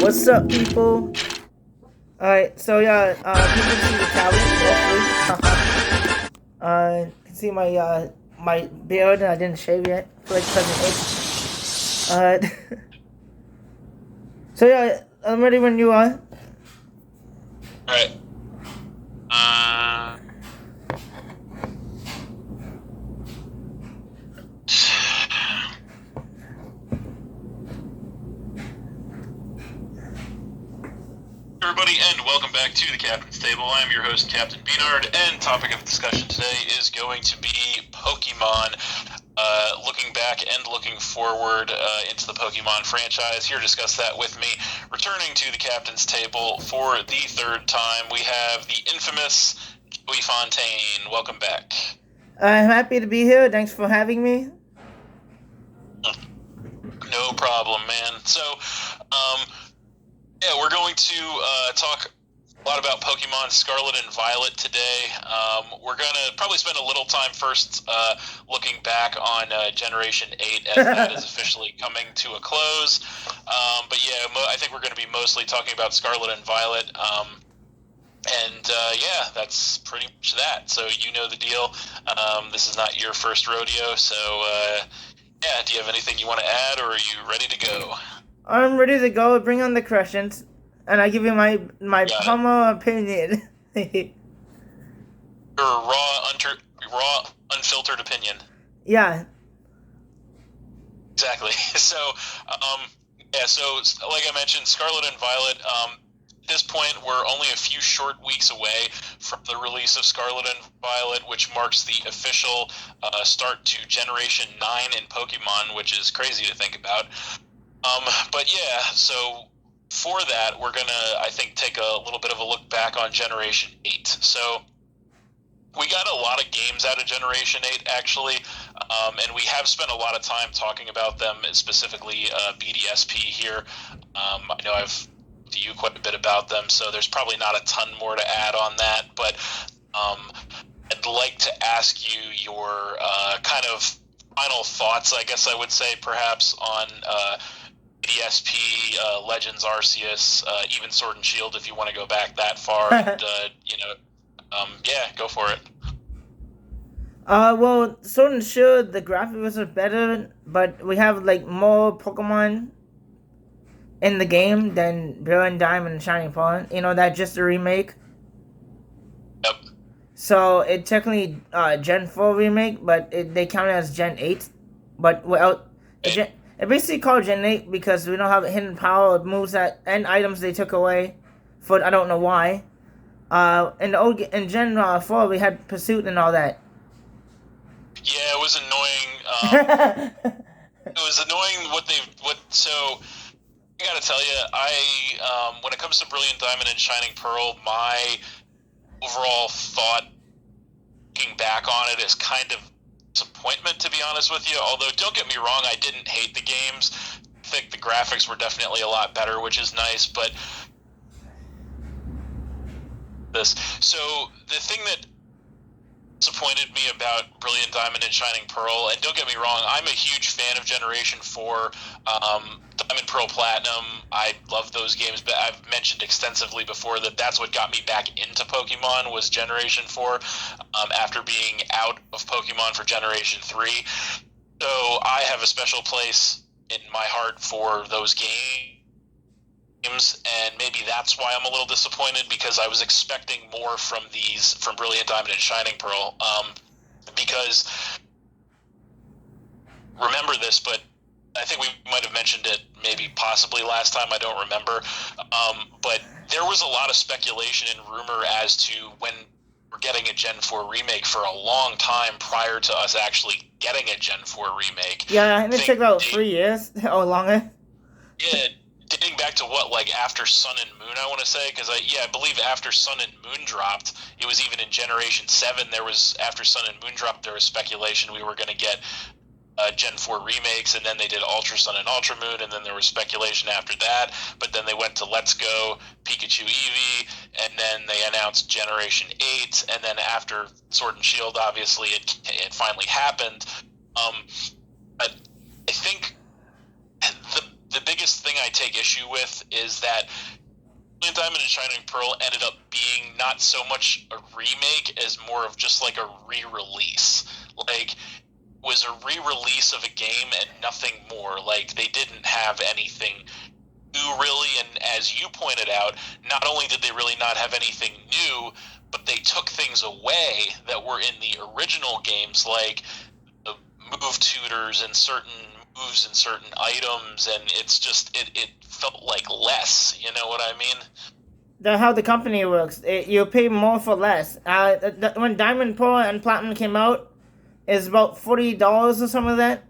What's up, people? Alright, so yeah, people can see the talent, hopefully. You can see my beard, and I didn't shave yet. For like Cousin H. So yeah, I'm ready when you are. All right. Uh, Everybody, and welcome back to the Captain's Table. I'm your host, Captain Beanard, and topic of discussion today is going to be Pokemon. Looking back and looking forward into the Pokemon franchise. Here to discuss that with me, returning to the Captain's Table for the third time, we have the infamous Joey Fontaine. Welcome back. I'm happy to be here. Thanks for having me. No problem, man. So, yeah, we're going to talk a lot about Pokemon Scarlet and Violet today. We're going to probably spend a little time first looking back on Generation 8 as that is officially coming to a close. But yeah, I think we're going to be mostly talking about Scarlet and Violet. Yeah, that's pretty much that. So you know the deal. This is not your first rodeo, so yeah, do you have anything you want to add, or are you ready to go? I'm ready to go. Bring on the questions, and I give you my humble opinion. Your raw, unfiltered opinion. Yeah. Exactly. So, yeah. So, like I mentioned, Scarlet and Violet. At this point, we're only a few short weeks away from the release of Scarlet and Violet, which marks the official start to Generation 9 in Pokemon, which is crazy to think about. But yeah, so for that, we're gonna, I think, take a little bit of a look back on Generation 8. So we got a lot of games out of Generation 8, actually, and we have spent a lot of time talking about them, specifically BDSP here. I know I've talked to you quite a bit about them, so there's probably not a ton more to add on that, but I'd like to ask you your kind of final thoughts, I guess I would say, perhaps, on BDSP, Legends Arceus, even Sword and Shield, if you want to go back that far, and, yeah, go for it. Well, Sword and Shield, the graphics are better, but we have like more Pokemon in the game than Brilliant Diamond and Shining Pearl. You know, that's just a remake. Yep. So it technically Gen 4 remake, but they count it as Gen 8. But well, it basically called Gen 8 because we don't have hidden power moves that and items they took away. For I don't know why. In Gen 4 we had Pursuit and all that. Yeah, it was annoying. It was annoying so I gotta tell you, when it comes to Brilliant Diamond and Shining Pearl, my overall thought looking back on it is kind of disappointment, to be honest with you. Although, don't get me wrong, I didn't hate the games. I think the graphics were definitely a lot better, which is nice, but so the thing that disappointed me about Brilliant Diamond and Shining Pearl, and don't get me wrong, I'm a huge fan of Generation 4, Diamond Pearl Platinum. I love those games, but I've mentioned extensively before that that's what got me back into Pokemon was Generation 4, after being out of Pokemon for Generation 3. So I have a special place in my heart for those games, and maybe that's why I'm a little disappointed, because I was expecting more from Brilliant Diamond and Shining Pearl, because remember this, but I think we might have mentioned it maybe possibly last time, I don't remember, but there was a lot of speculation and rumor as to when we're getting a Gen 4 remake for a long time prior to us actually getting a Gen 4 remake. Yeah, it took about 3 years or longer. Yeah, dating back to what, like after Sun and Moon, I want to say, because I believe after Sun and Moon dropped, it was even in Generation 7, after Sun and Moon dropped, there was speculation we were going to get Gen 4 remakes, and then they did Ultra Sun and Ultra Moon, and then there was speculation after that, but then they went to Let's Go, Pikachu Eevee, and then they announced Generation 8, and then after Sword and Shield, obviously, it finally happened. But I think the the biggest thing I take issue with is that Brilliant Diamond and Shining Pearl ended up being not so much a remake as more of just like a re-release. Like, was a re-release of a game and nothing more. Like, they didn't have anything new, really, and as you pointed out, not only did they really not have anything new, but they took things away that were in the original games, like the move tutors and certain moves and certain items, and it's just, it felt like less, you know what I mean? That's how the company works. You pay more for less. When Diamond, Pearl, and Platinum came out, it's about $40 or something like that.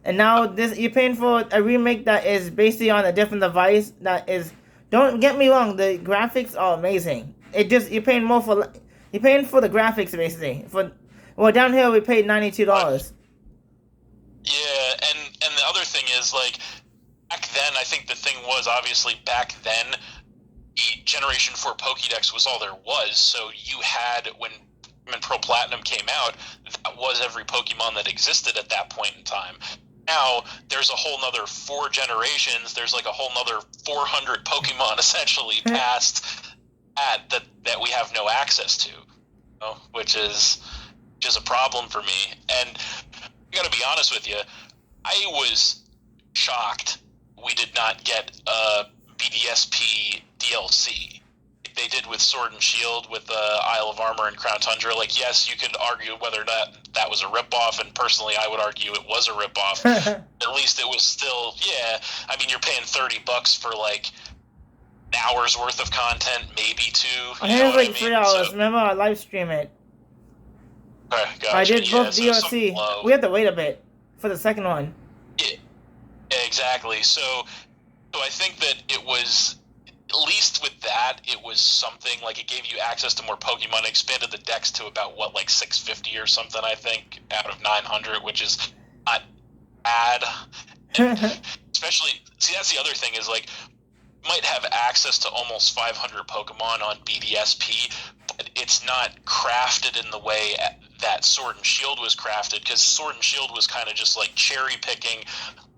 And now this you're paying for a remake that is basically on a different device. That is, don't get me wrong, the graphics are amazing. It just you're paying for the graphics basically. Down here we paid $92. Yeah, and the other thing is, like, back then, I think the thing was, obviously, back then, the Generation 4 Pokédex was all there was, so you had, when Pearl Platinum came out, that was every Pokemon that existed at that point in time. Now, there's a whole nother 4 generations, there's like a whole nother 400 Pokemon, essentially, past that we have no access to, you know, which is a problem for me. And I gotta be honest with you, I was shocked we did not get a BDSP DLC. They did with Sword and Shield, with Isle of Armor and Crown Tundra. Like, yes, you could argue whether or not that was a ripoff, and personally, I would argue it was a ripoff. At least it was still, yeah. I mean, you're paying $30 for like an hour's worth of content, maybe 2. I think it was like $3. So, remember, I live stream it. Gotcha. I did both DLC. We had to wait a bit for the second one. Yeah, exactly. So I think that it was, at least with that, it was something. Like, it gave you access to more Pokemon. It expanded the dex to about, what, like 650 or something, I think, out of 900, which is not bad. Especially, see, that's the other thing, is, like, you might have access to almost 500 Pokemon on BDSP, but it's not crafted in the way that Sword and Shield was crafted, because Sword and Shield was kind of just like cherry picking,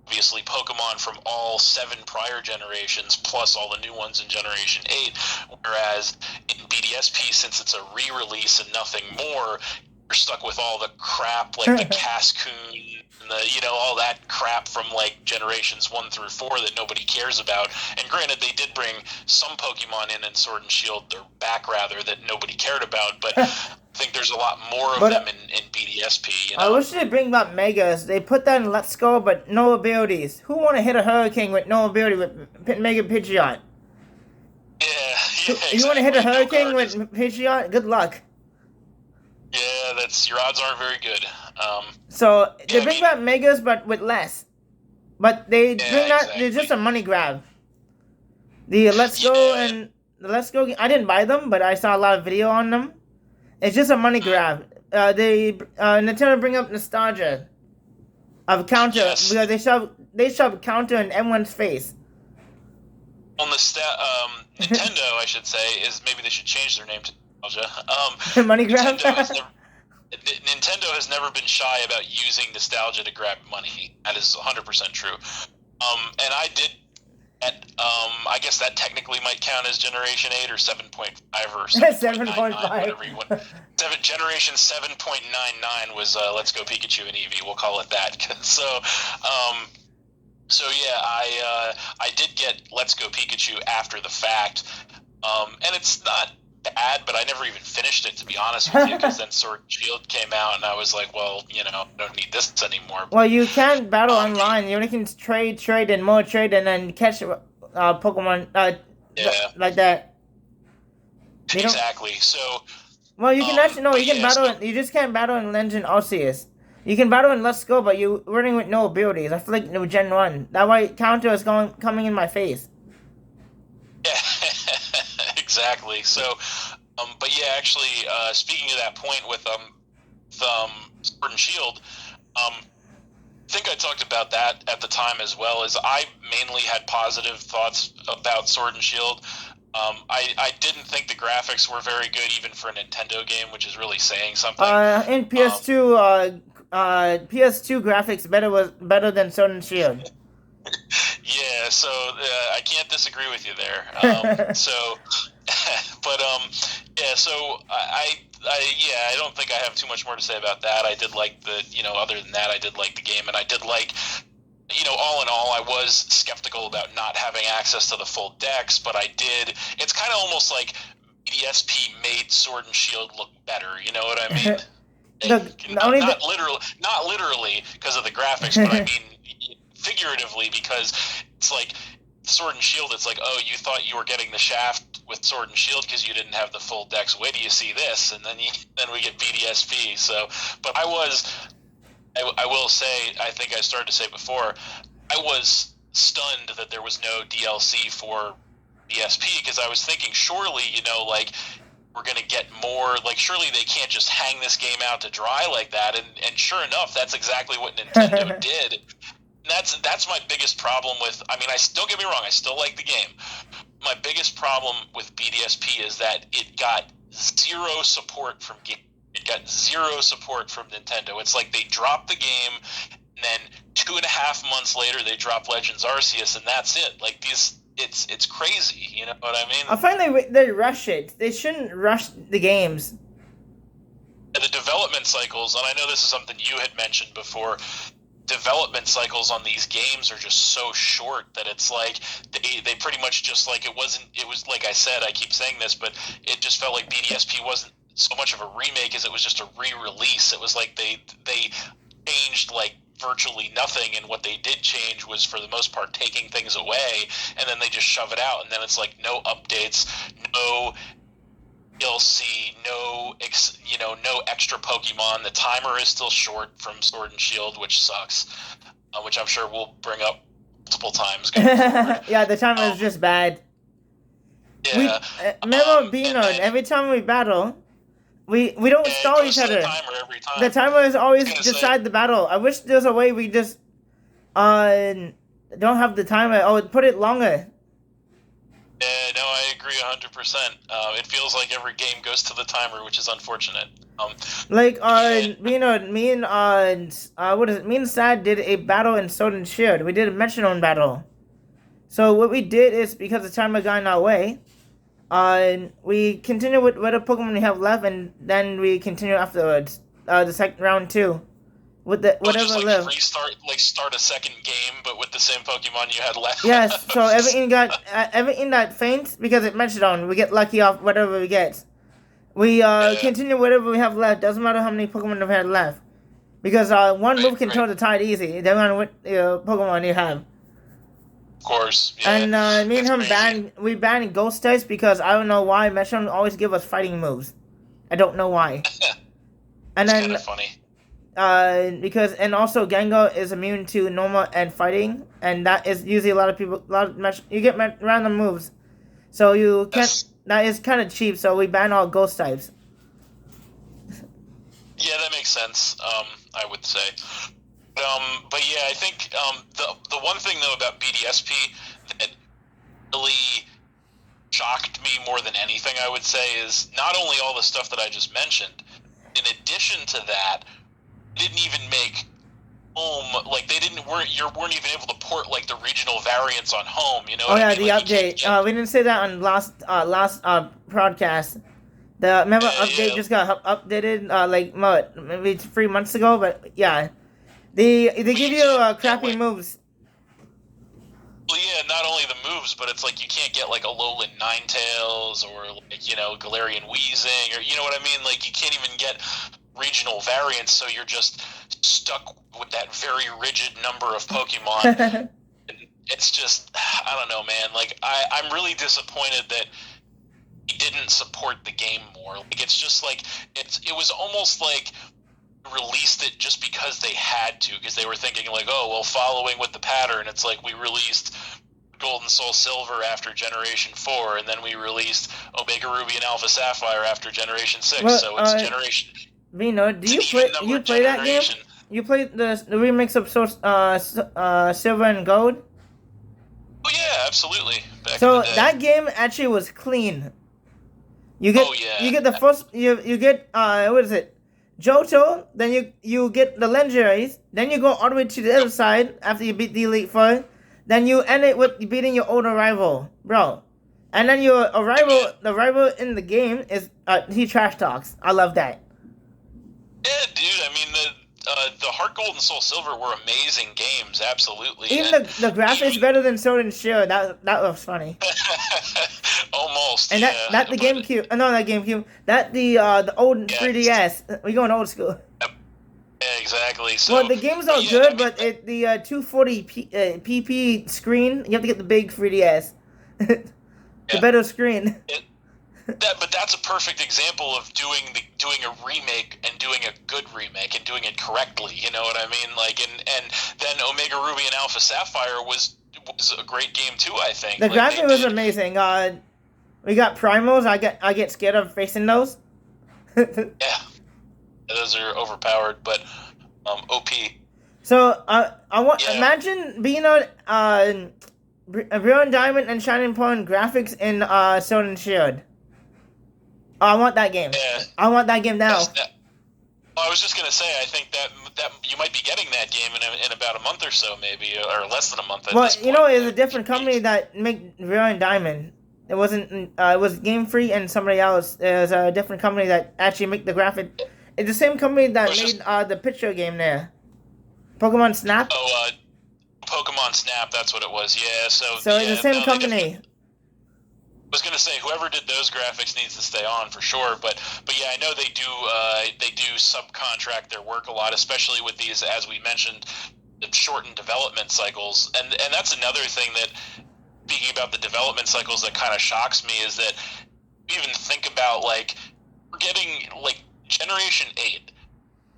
obviously, Pokemon from all 7 prior generations, plus all the new ones in Generation 8, whereas in BDSP, since it's a re-release and nothing more, you're stuck with all the crap, like the Cascoon, and the, you know, all that crap from, like, Generations 1 through 4 that nobody cares about. And granted, they did bring some Pokemon in Sword and Shield, or back, rather, that nobody cared about, but I think there's a lot more of them in BDSP, you know? I wish they bring back Megas. They put that in Let's Go, but no abilities. Who want to hit a Hurricane with no ability with Mega Pidgeot? Yeah, You want to hit a Hurricane with Pidgeot? Good luck. Yeah, your odds aren't very good. So they bring back Megas, but with less. But they bring that. They're just a money grab. The Let's Go and the Let's Go. I didn't buy them, but I saw a lot of video on them. It's just a money grab. Nintendo bring up nostalgia of Counter because they shove Counter in everyone's face. Well, Nintendo, I should say, is maybe they should change their name to nostalgia. Money grab. Nintendo has never been shy about using nostalgia to grab money. That is 100% true. And I did. I guess that technically might count as Generation 8 or 7.5 or 7.5. Whatever you want. Generation 7.99 was Let's Go Pikachu and Eevee. We'll call it that. So yeah, I did get Let's Go Pikachu after the fact, and it's not bad, but I never even finished it, to be honest with you, because then Sword and Shield came out, and I was like, well, you know, I don't need this anymore. Well, you can't battle online. You only can trade, and more trade, and then catch Pokemon like that. Exactly. So. Well, you can actually you can battle. You just can't battle in Legend Arceus. You can battle in Let's Go, but you're running with no abilities. I feel like with Gen 1. That way, Counter is coming in my face. Yeah, exactly. So, but yeah, actually, speaking of that point with Sword and Shield, I think I talked about that at the time as well. As I mainly had positive thoughts about Sword and Shield. I didn't think the graphics were very good, even for a Nintendo game, which is really saying something. In PS2, PS2 graphics was better than Sword and Shield. Yeah, so I can't disagree with you there. But yeah, so I don't think I have too much more to say about that. I did like other than that, I did like the game, and I did like, all in all, I was skeptical about not having access to the full decks, but I did. It's kind of almost like BDSP made Sword and Shield look better. You know what I mean? Not literally because of the graphics, but I mean figuratively, because it's like Sword and Shield. It's like, oh, you thought you were getting the shaft with Sword and Shield because you didn't have the full decks. Wait till you see this, and then we get BDSP. So, but I will say, I think I started to say before, I was stunned that there was no DLC for BSP, because I was thinking, surely, like, we're going to get more, like, surely they can't just hang this game out to dry like that, and sure enough, that's exactly what Nintendo did. And that's my biggest problem with, I mean, don't get me wrong, I still like the game. My biggest problem with BDSP is that it got zero support from Nintendo. It's like they dropped the game, and then 2.5 months later they drop Legends Arceus, and that's it. Like, it's crazy. You know what I mean? I find they rush it. They shouldn't rush the games. The development cycles, and I know this is something you had mentioned before. Development cycles on these games are just so short that it's like they pretty much just, like, it was like I said, I keep saying this, but it just felt like BDSP wasn't so much of a remake as it was just a re-release. It was like they changed like virtually nothing, and what they did change was, for the most part, taking things away, and then they just shove it out, and then it's like no updates, no DLC, no extra Pokemon. The timer is still short from Sword and Shield, which sucks, which I'm sure we'll bring up multiple times going forward. Yeah, the timer is just bad. Yeah. Remember, every time we battle, we don't stall each other. The timer is always decide the battle. I wish there's a way we just don't have the timer. Oh, put it longer. Yeah, no, I agree 100%. It feels like every game goes to the timer, which is unfortunate. Me and Sad did a battle in Sword and Shield. We did a Metronome battle. So what we did is, because the timer got in our way, we continue with whatever Pokemon we have left, and then we continue afterwards. The second round too, with whatever just, like, left. Start a second game, but with the same Pokemon you had left. Yes. So everything that faints, because it Metrodon, we get lucky off whatever we get. We continue whatever we have left. Doesn't matter how many Pokemon we had left, because one move can turn the tide easy, depending on what Pokemon you have. Of course. Yeah. And me and him banned Ghost types, because I don't know why Metron always give us fighting moves. I don't know why. And then kind of funny. Because also Gengar is immune to normal and fighting, and that is usually you get random moves, so you can't. That is kind of cheap. So we ban all Ghost types. Yeah, that makes sense. I would say. But yeah, I think the one thing though about BDSP that really shocked me more than anything, I would say, is not only all the stuff that I just mentioned. In addition to that, they didn't even make home, like you weren't even able to port like the regional variants on home. You know? Oh yeah, the update. We didn't say that on last broadcast. The update just got updated maybe 3 months ago, but yeah. They give you crappy moves. Well, yeah, not only the moves, but it's like you can't get like a Alolan Ninetales or Galarian Weezing, or you know what I mean? Like you can't even get regional variants, so you're just stuck with that very rigid number of Pokemon. It's just, I don't know, man. Like I'm really disappointed that he didn't support the game more. Like it's just like it was almost like released it just because they had to, because they were thinking like, oh well, following with the pattern, it's like we released Golden Soul Silver after Generation 4, and then we released Omega Ruby and Alpha Sapphire after Generation 6. Well, so it's Generation. Vino, do you play that game? You played the remix of Silver and Gold? Oh yeah, absolutely. So that game actually was clean. You get the first you get what is it? Johto, then you get the legendaries, then you go all the way to the other side after you beat the Elite Four, Then you end it with beating your older rival, bro. And then your rival, the rival in the game is he trash talks. I love that. Yeah, dude. I mean, the Heart Gold and Soul Silver were amazing games, absolutely. Even And the graphics better than Sword and Shield. That was funny. almost. And yeah, that the but, GameCube. No, not GameCube. That the old yeah, 3DS. We going old school. yeah, exactly. So, Well, the games are yeah, good, I mean, but the 240 PP screen, you have to get the big 3DS. The yeah, better screen. but that's a perfect example of doing a remake and doing a good remake and doing it correctly. You know what I mean? Like, and then Omega Ruby and Alpha Sapphire was a great game too. I think The like, graphic was amazing. We got primals. I get scared of facing those. Yeah, those are overpowered, but OP. So I want imagine being on Brilliant Diamond and Shining Pearl graphics in Sword and Shield. Oh, I want that game. Yeah. I want that game now. Well, I was just gonna say, I think that you might be getting that game in about a month or so, maybe, or less than a month. Well, you know, it's a different company that make Brilliant Diamond. It wasn't. It was Game Freak and somebody else. There's a different company that actually make the graphic. It's the same company that made the picture game there. Pokemon Snap. Oh, Pokemon Snap. That's what it was. Yeah. So it's the same company. I was gonna say whoever did those graphics needs to stay on for sure, but yeah, I know they do subcontract their work a lot, especially with these, as we mentioned, the shortened development cycles, and that's another thing that, speaking about the development cycles, that kind of shocks me is that even think about, like, we're getting, like, Generation 8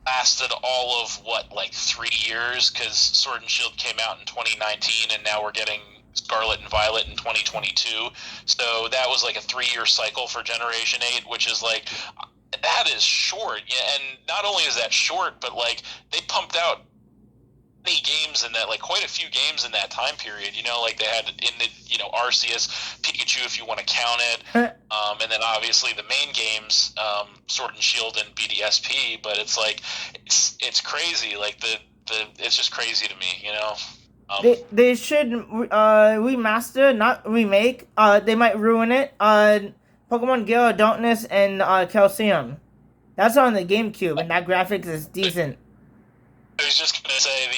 lasted all of what, like 3 years, because Sword and Shield came out in 2019, and now we're getting Scarlet and Violet in 2022. So that was like a 3-year cycle for Generation 8, which is like, that is short. Yeah, and not only is that short, but like they pumped out many games in that, like quite a few games in that time period. You know, like they had in the, you know, Arceus, Pikachu, if you want to count it, and then obviously the main games, Sword and Shield and BDSP. But it's like it's crazy. Like the it's just crazy to me. You know. They should remaster, not remake. They might ruin it. Pokemon Gale of Darkness and Calcium. That's on the GameCube, and that graphics is decent. I was just gonna say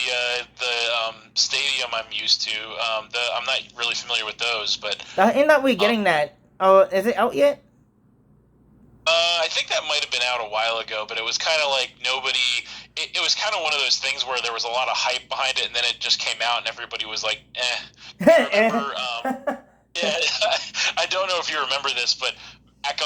the Stadium I'm used to. I'm not really familiar with those, but Ain't that we getting that? Oh, is it out yet? I think that might have been out a while ago, but it was kind of like nobody. It was kind of one of those things where there was a lot of hype behind it, and then it just came out, and everybody was like, "Eh." I remember, yeah, I don't know if you remember this, but back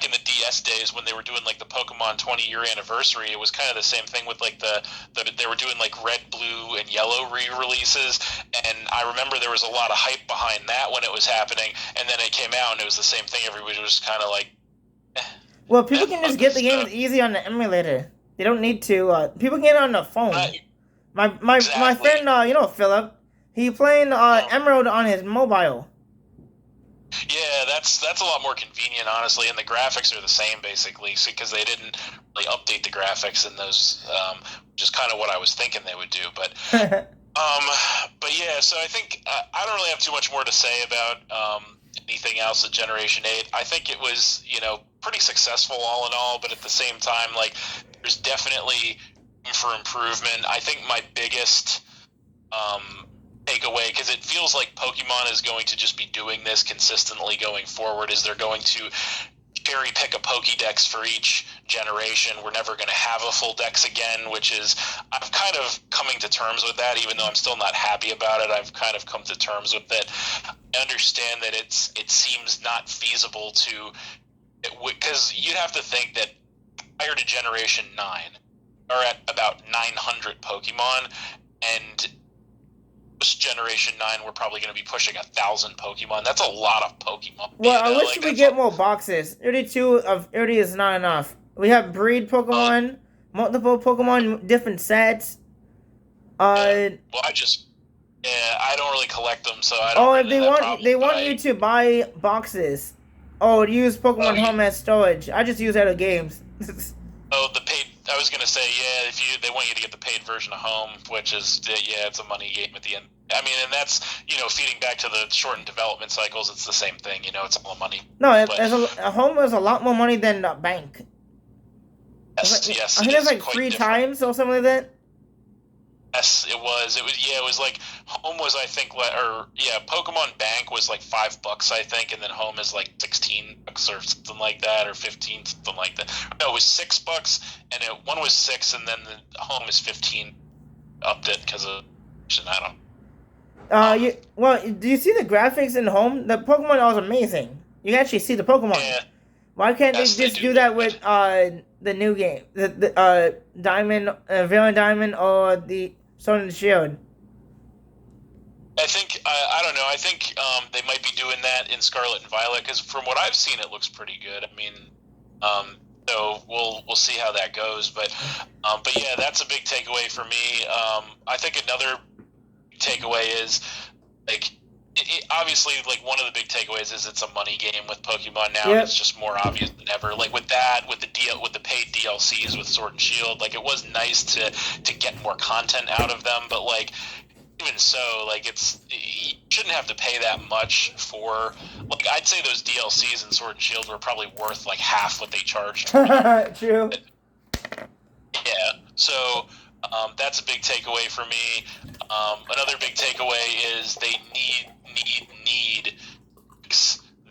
in the DS days when they were doing like the Pokemon 20-year anniversary, it was kind of the same thing with like they were doing like red, blue, and yellow re-releases, and I remember there was a lot of hype behind that when it was happening, and then it came out, and it was the same thing. Everybody was kind of like. Well, people can just get the games easy on the emulator. They don't need to. People can get it on the phone. My friend, you know, Philip, he playing Emerald on his mobile. Yeah, that's a lot more convenient, honestly, and the graphics are the same basically, because they didn't really update the graphics in those, which is kind of what I was thinking they would do. But but yeah, so I think I don't really have too much more to say about anything else at Generation 8. I think it was, you know, pretty successful all in all, but at the same time, like, there's definitely room for improvement. I think my biggest takeaway, because it feels like Pokemon is going to just be doing this consistently going forward, is they're going to cherry pick a Pokédex for each generation. We're never going to have a full dex again, which is, I've kind of coming to terms with that, even though I'm still not happy about it. I've kind of come to terms with it. I understand that it seems not feasible to, because you'd have to think that prior to Generation 9 are at about 900 Pokemon, and Generation 9 we're probably going to be pushing 1,000 Pokemon. That's a lot of Pokemon. Well, I wish we get more boxes. 32 of 30 is not enough. We have breed Pokemon, multiple Pokemon, different sets. Well, I don't really collect them, so I don't. Oh, if they want you to buy boxes. Oh, use Pokemon Home as storage. I just use other games. Oh, the paid. I was gonna say, yeah. They want you to get the paid version of Home, which is, yeah, it's a money game at the end of I mean, and that's feeding back to the shortened development cycles. It's the same thing. It's all money. No, But a home is a lot more money than the bank. yes, yes, I it think it's is like quite 3 times or something like that. Yes, it was. It was like home was I think or yeah, Pokemon Bank was like $5 I think, and then home is like $16 or something like that, or 15, something like that. No, it was $6, and one was 6, and then the home is 15. Upped it because of I don't. Do you see the graphics in home? The Pokemon are amazing. You can actually see the Pokemon. Yeah, Why can't yes, they they just do do look that good. with the new game, the Diamond, Valiant Diamond, or the Sword and Shield? I think I don't know. I think they might be doing that in Scarlet and Violet because from what I've seen, it looks pretty good. I mean, so we'll see how that goes. But yeah, that's a big takeaway for me. I think another takeaway is like obviously like one of the big takeaways is it's a money game with Pokemon now. Yep. And it's just more obvious than ever. Like with that, with the paid DLCs with Sword and Shield, like it was nice to get more content out of them, but like. Even so, like you shouldn't have to pay that much for. Like I'd say those DLCs in Sword and Shield were probably worth like half what they charged. True. Yeah, so that's a big takeaway for me. Another big takeaway is they need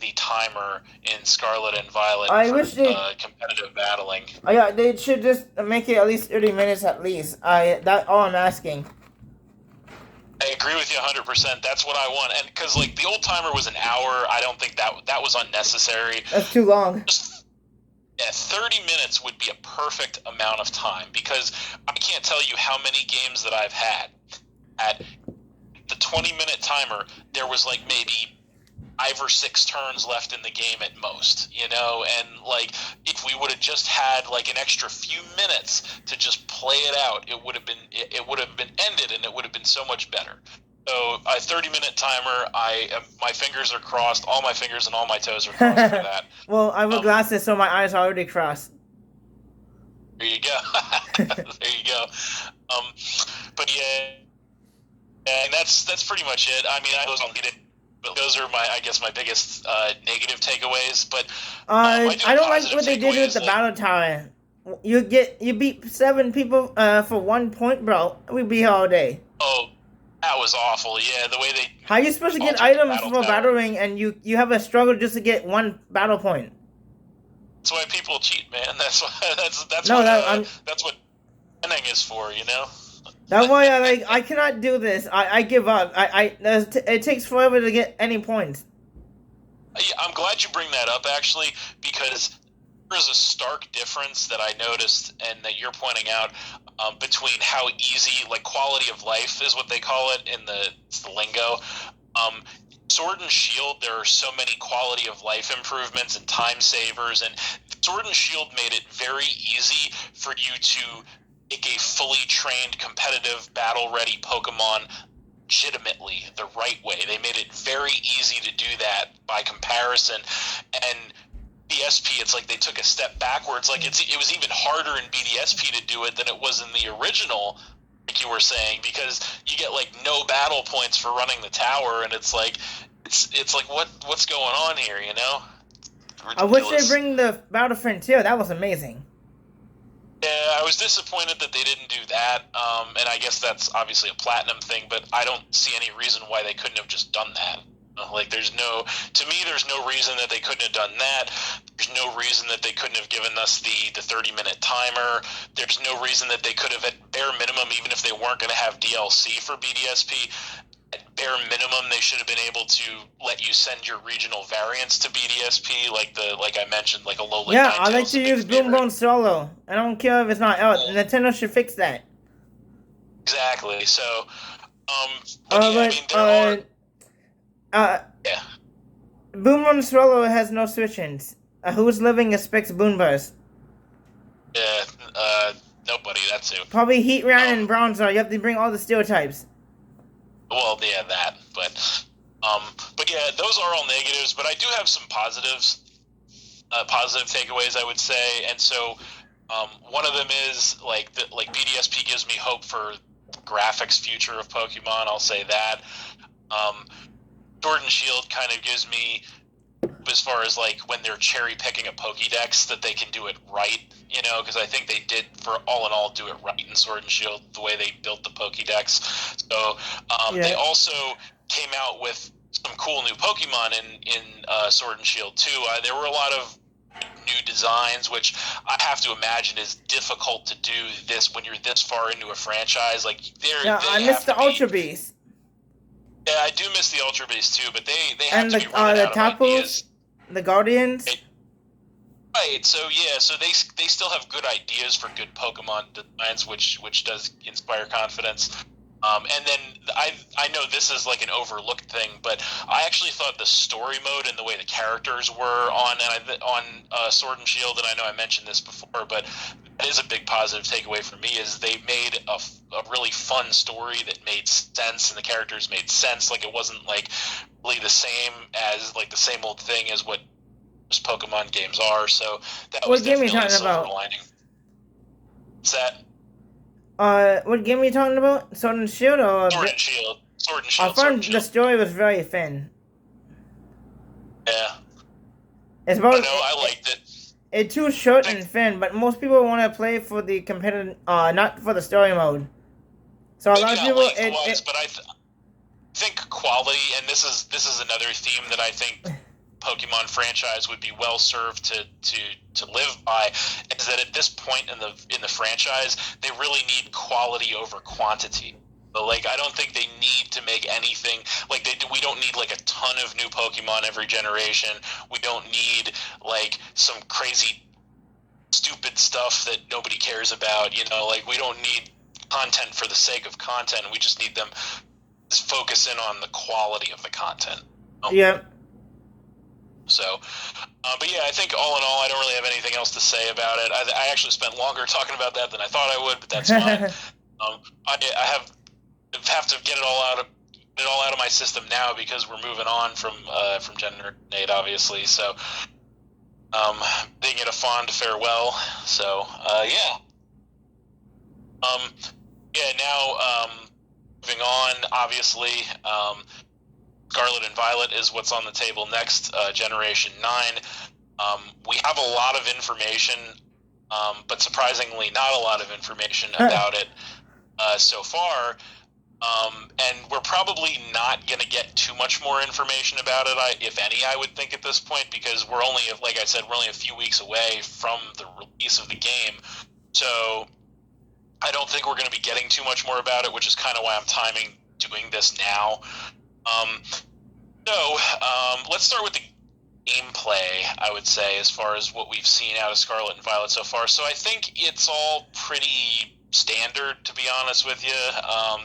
the timer in Scarlet and Violet I for wish they competitive battling. yeah, they should just make it at least 30 minutes at least. That's all I'm asking. I agree with you 100%. That's what I want, and because like the old timer was an hour, I don't think that was unnecessary. That's too long. Yeah, 30 minutes would be a perfect amount of time because I can't tell you how many games that I've had. At the 20-minute timer, there was like maybe 5 or 6 turns left in the game at most, and like if we would have just had like an extra few minutes to just play it out, it would have been ended and it would have been so much better. So a 30-minute timer, my fingers are crossed, all my fingers and all my toes are crossed for that. Well, I wear glasses, so my eyes are already crossed. There you go. There you go. But yeah, and that's pretty much it. I mean, I was on it. Those are my biggest negative takeaways. But I don't like what they did with the battle tower. You beat 7 people for 1 point, bro. We be here all day. Oh, that was awful. Yeah, the way they. How are you supposed to get items from a battle ring and you have a struggle just to get 1 battle point? That's why people cheat, man. That's what winning is for, That's why I cannot do this. I give up. It takes forever to get any points. I'm glad you bring that up, actually, because there's a stark difference that I noticed and that you're pointing out between how easy, like quality of life is what they call it in the lingo. Sword and Shield, there are so many quality of life improvements and time savers, and Sword and Shield made it very easy for you to make a fully trained, competitive, battle-ready Pokemon legitimately the right way. They made it very easy to do that by comparison, and BDSP, it's like they took a step backwards. Like it was even harder in BDSP to do it than it was in the original, like you were saying, because you get like no battle points for running the tower, and it's like what's going on here, Ridiculous. I wish they bring the Battle Frontier. That was amazing. Yeah, I was disappointed that they didn't do that, and I guess that's obviously a Platinum thing, but I don't see any reason why they couldn't have just done that. Like, there's no reason that they couldn't have done that. There's no reason that they couldn't have given us the 30-minute timer. There's no reason that they could have, at bare minimum, even if they weren't going to have DLC for BDSP, at bare minimum, they should have been able to let you send your regional variants to BDSP, like I mentioned, like a low. Yeah, I like to use Boom Solo. I don't care if it's not out. Nintendo should fix that. Exactly. So, yeah. Boom Solo has no switch-ins. Who's living expects Boonburst? Yeah, nobody. That's it. Probably Heatran and Bronzor. You have to bring all the steel types. Well, yeah, that. But yeah, those are all negatives. But I do have some positives. Positive takeaways, I would say, and so one of them is like BDSP gives me hope for graphics future of Pokemon. I'll say that. Sword and Shield kind of gives me, as far as like when they're cherry picking a Pokédex, that they can do it right, because I think they did, for all in all, do it right in Sword and Shield, the way they built the Pokédex. So they also came out with some cool new Pokemon in Sword and Shield too. There were a lot of new designs, which I have to imagine is difficult to do this when you're this far into a franchise. Like I missed the Ultra Beast. Yeah, I do miss the Ultra Beast too, but they have to be running out of ideas. The Guardians. Right. So they still have good ideas for good Pokemon designs, which does inspire confidence. And then I know this is like an overlooked thing, but I actually thought the story mode and the way the characters were on Sword and Shield, and I know I mentioned this before, but that is a big positive takeaway for me, is they made a really fun story that made sense, and the characters made sense. Like, it wasn't like really the same as like the same old thing as what most Pokemon games are. So that was definitely a silver lining. What's that? What game are you talking about? Sword and Shield or Sword and Shield? Sword and Shield. I found the story was very thin. Yeah. It's about. I liked it. It's too short and thin, but most people want to play for the competitive, not for the story mode. So a lot of people. But I think quality, and this is another theme that I think Pokemon franchise would be well served to live by, is that at this point in the franchise, they really need quality over quantity. But like, I don't think they need to make anything like we don't need like a ton of new Pokemon every generation. We don't need like some crazy stupid stuff that nobody cares about, like we don't need content for the sake of content. We just need them to focus in on the quality of the content. Yeah. So, but yeah, I think all in all, I don't really have anything else to say about it. I actually spent longer talking about that than I thought I would, but that's fine. I have to get it all out of my system now, because we're moving on from Gen 8, obviously. So, bidding it a fond farewell. So, yeah. Now, moving on, obviously, Scarlet and Violet is what's on the table next, Generation 9. We have a lot of information, but surprisingly not a lot of information about it so far. And we're probably not going to get too much more information about it, if any, I would think, at this point, because we're only, like I said, we're only a few weeks away from the release of the game. So I don't think we're going to be getting too much more about it, which is kind of why I'm timing doing this now. Let's start with the gameplay, I would say, as far as what we've seen out of Scarlet and Violet so far. So I think it's all pretty standard, to be honest with you.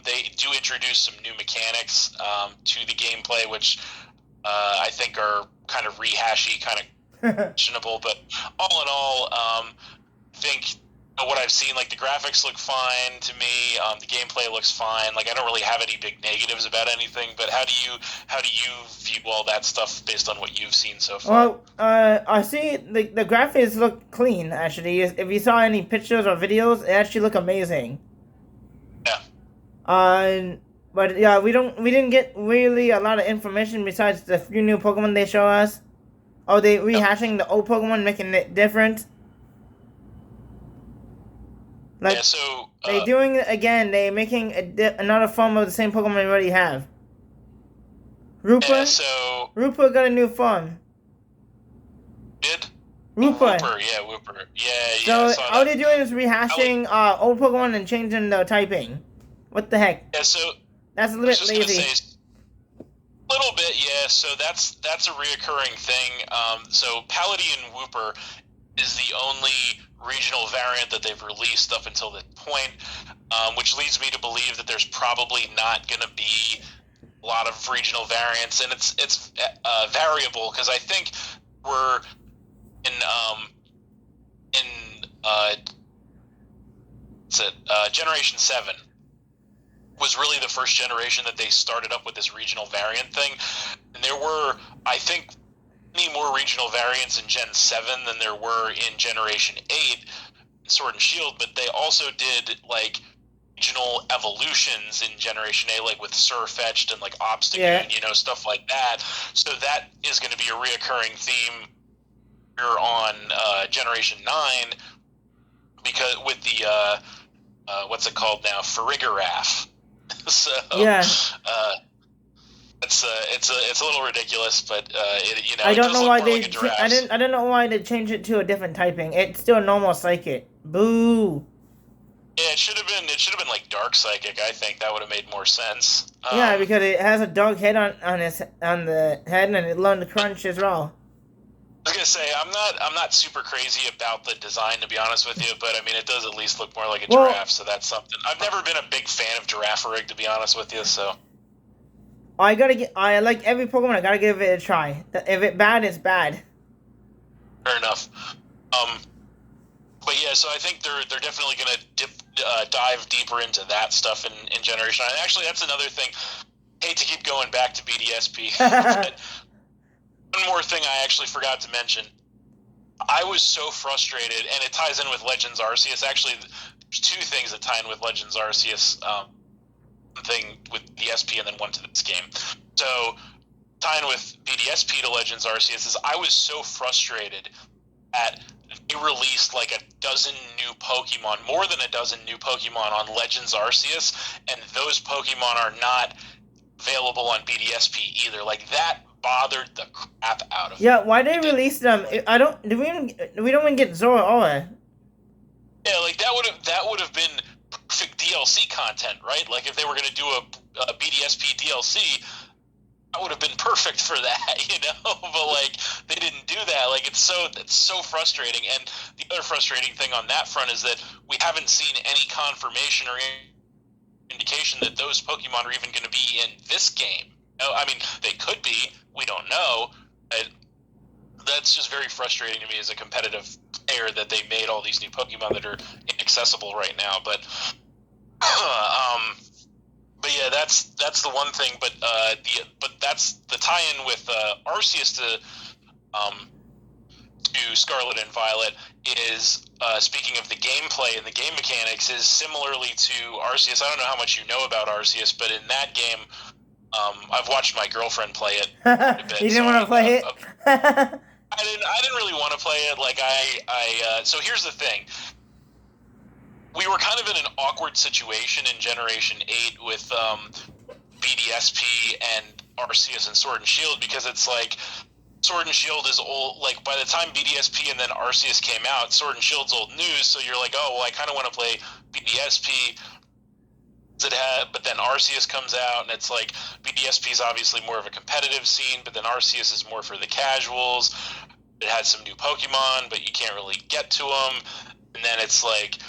They do introduce some new mechanics to the gameplay, which I think are kind of rehashy, kind of questionable. But all in all, I think what I've seen, like, the graphics look fine to me. The gameplay looks fine. Like, I don't really have any big negatives about anything. But how do you view all that stuff based on what you've seen so far? Well, I see the graphics look clean. Actually, if you saw any pictures or videos, it actually look amazing. Yeah. But yeah, we didn't get really a lot of information besides the few new Pokemon they show us. Are they rehashing the old Pokemon, making it different? Like, yeah, so they doing it again. They making another form of the same Pokemon we already have. Rupa. Yeah, so Rupa got a new form. Did? Rupa. Wooper. Yeah. So all they're doing is rehashing old Pokemon and changing the typing. What the heck? Yeah. So that's a little bit lazy. A little bit, yeah. So that's a reoccurring thing. So Paldean Wooper is the only regional variant that they've released up until this point, which leads me to believe that there's probably not going to be a lot of regional variants, and it's variable, because I think we're in Generation 7 was really the first generation that they started up with this regional variant thing, and there were, I think, many more regional variants in Gen 7 than there were in Generation 8 in Sword and Shield, but they also did, like, regional evolutions in Generation A, like with Surfetched and like Yeah. Obstagoon, stuff like that. So that is going to be a reoccurring theme here on Generation 9, because with the what's it called now, Farigiraf. So Yeah. uh, it's a little ridiculous, but I it don't does know look why more like a giraffe's. I don't know why they changed it to a different typing. It's still normal psychic. Boo. Yeah, it should have been like Dark Psychic. I think that would have made more sense. Yeah, because it has a dog head on the head and it learned to crunch as well. I was gonna say I'm not super crazy about the design, to be honest with you, but I mean it does at least look more like a Well, giraffe, so that's something. I've never been a big fan of Girafarig, to be honest with you, so I like every Pokemon. I gotta give it a try. If it's bad, it's bad. fair enough. Um, but yeah, so I think they're definitely gonna dive deeper into that stuff in Generation 9. Actually, that's another thing. Hate to keep going back to BDSP, but one more thing I actually forgot to mention. I was so frustrated, and it ties in with Legends Arceus. Actually, there's two things that tie in with Legends Arceus. One thing with the SP, and then one to this game. So, tying with BDSP to Legends Arceus is I was so frustrated at they released like a dozen new Pokemon, more than a dozen new Pokemon on Legends Arceus, and those Pokemon are not available on BDSP either. Like that bothered the crap out of Yeah, me. why they It did. release them? I don't. We don't even get Zora Aura. Yeah, like that would have been perfect DLC content, right? Like if they were going to do a BDSP DLC, that would have been perfect for that, But like they didn't do that. Like it's so frustrating. And the other frustrating thing on that front is that we haven't seen any confirmation or indication that those Pokemon are even going to be in this game. I mean, they could be. We don't know. But that's just very frustrating to me as a competitive player that they made all these new Pokemon that are inaccessible right now. Um, but yeah, that's the one thing. But that's the tie-in with Arceus to Scarlet and Violet is speaking of the gameplay and the game mechanics is similarly to Arceus. I don't know how much you know about Arceus, but in that game, I've watched my girlfriend play it quite a You bit. didn't want to play it. I didn't really want to play it. Like so here's the thing. We were kind of in an awkward situation in Generation 8 with BDSP and Arceus and Sword and Shield, because it's like Sword and Shield is old. Like by the time BDSP and then Arceus came out, Sword and Shield's old news. So you're like, oh well, I kind of want to play BDSP. But then Arceus comes out, and it's like BDSP is obviously more of a competitive scene, but then Arceus is more for the casuals. It had some new Pokemon, but you can't really get to them. And then it's like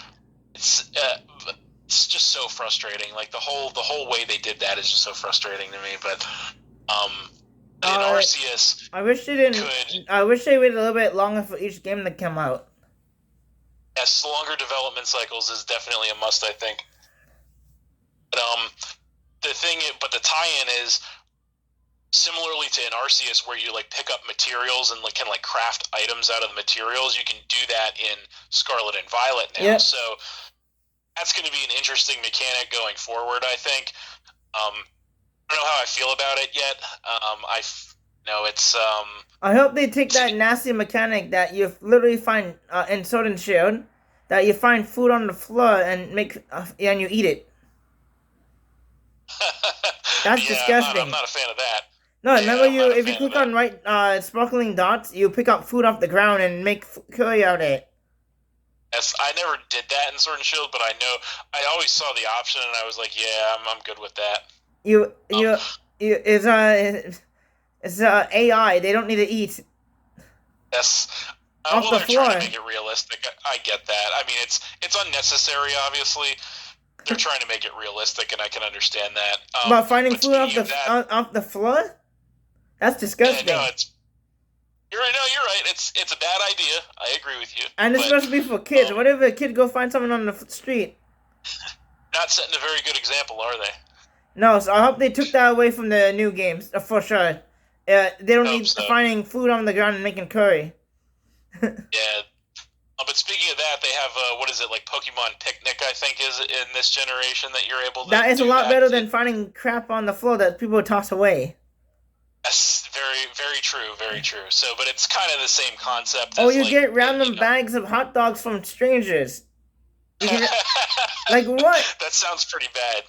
it's just so frustrating. Like the whole way they did that is just so frustrating to me. But in Arceus, I wish they didn't. could I wish they waited a little bit longer for each game to come out. yes, longer development cycles is definitely a must, I think. But the tie-in is similarly to in Arceus, where you like pick up materials and like can like craft items out of the materials. You can do that in Scarlet and Violet now. Yep. So that's going to be an interesting mechanic going forward, I think. I don't know how I feel about it yet. It's I hope they take that nasty mechanic that you literally find in Sword and Shield, that you find food on the floor and and you eat it. That's disgusting. I'm not a fan of that. No, Yeah, remember I'm not a if you fan of click on right sparkling dots, you pick up food off the ground and make curry out of it. Yes, I never did that in Sword and Shield, but I know I always saw the option, and I was like, yeah, I'm good with that. It's AI. They don't need to eat Yes. off Well, the they're trying floor. to make it realistic. I get that. I mean, it's unnecessary, obviously. They're trying to make it realistic, and I can understand that. But finding but food off speaking of that, off the floor? That's disgusting. no, you're right. No, you're right. It's a bad idea. I agree with you. And it's But supposed to be for kids. What if a kid go find someone on the street? not setting a very good example, are they? No, so I hope they took that away from the new games for sure. They don't Hope need so. finding food on the ground and making curry. Yeah. But speaking of that, they have what is it like Pokemon Picnic? I think is in this generation that you're able to That is a do lot that. better than finding crap on the floor that people toss away. Yes, very very true, very true. So, but it's kind of the same concept Or as you like get random bags of hot dogs from strangers. You can like what? that sounds pretty bad.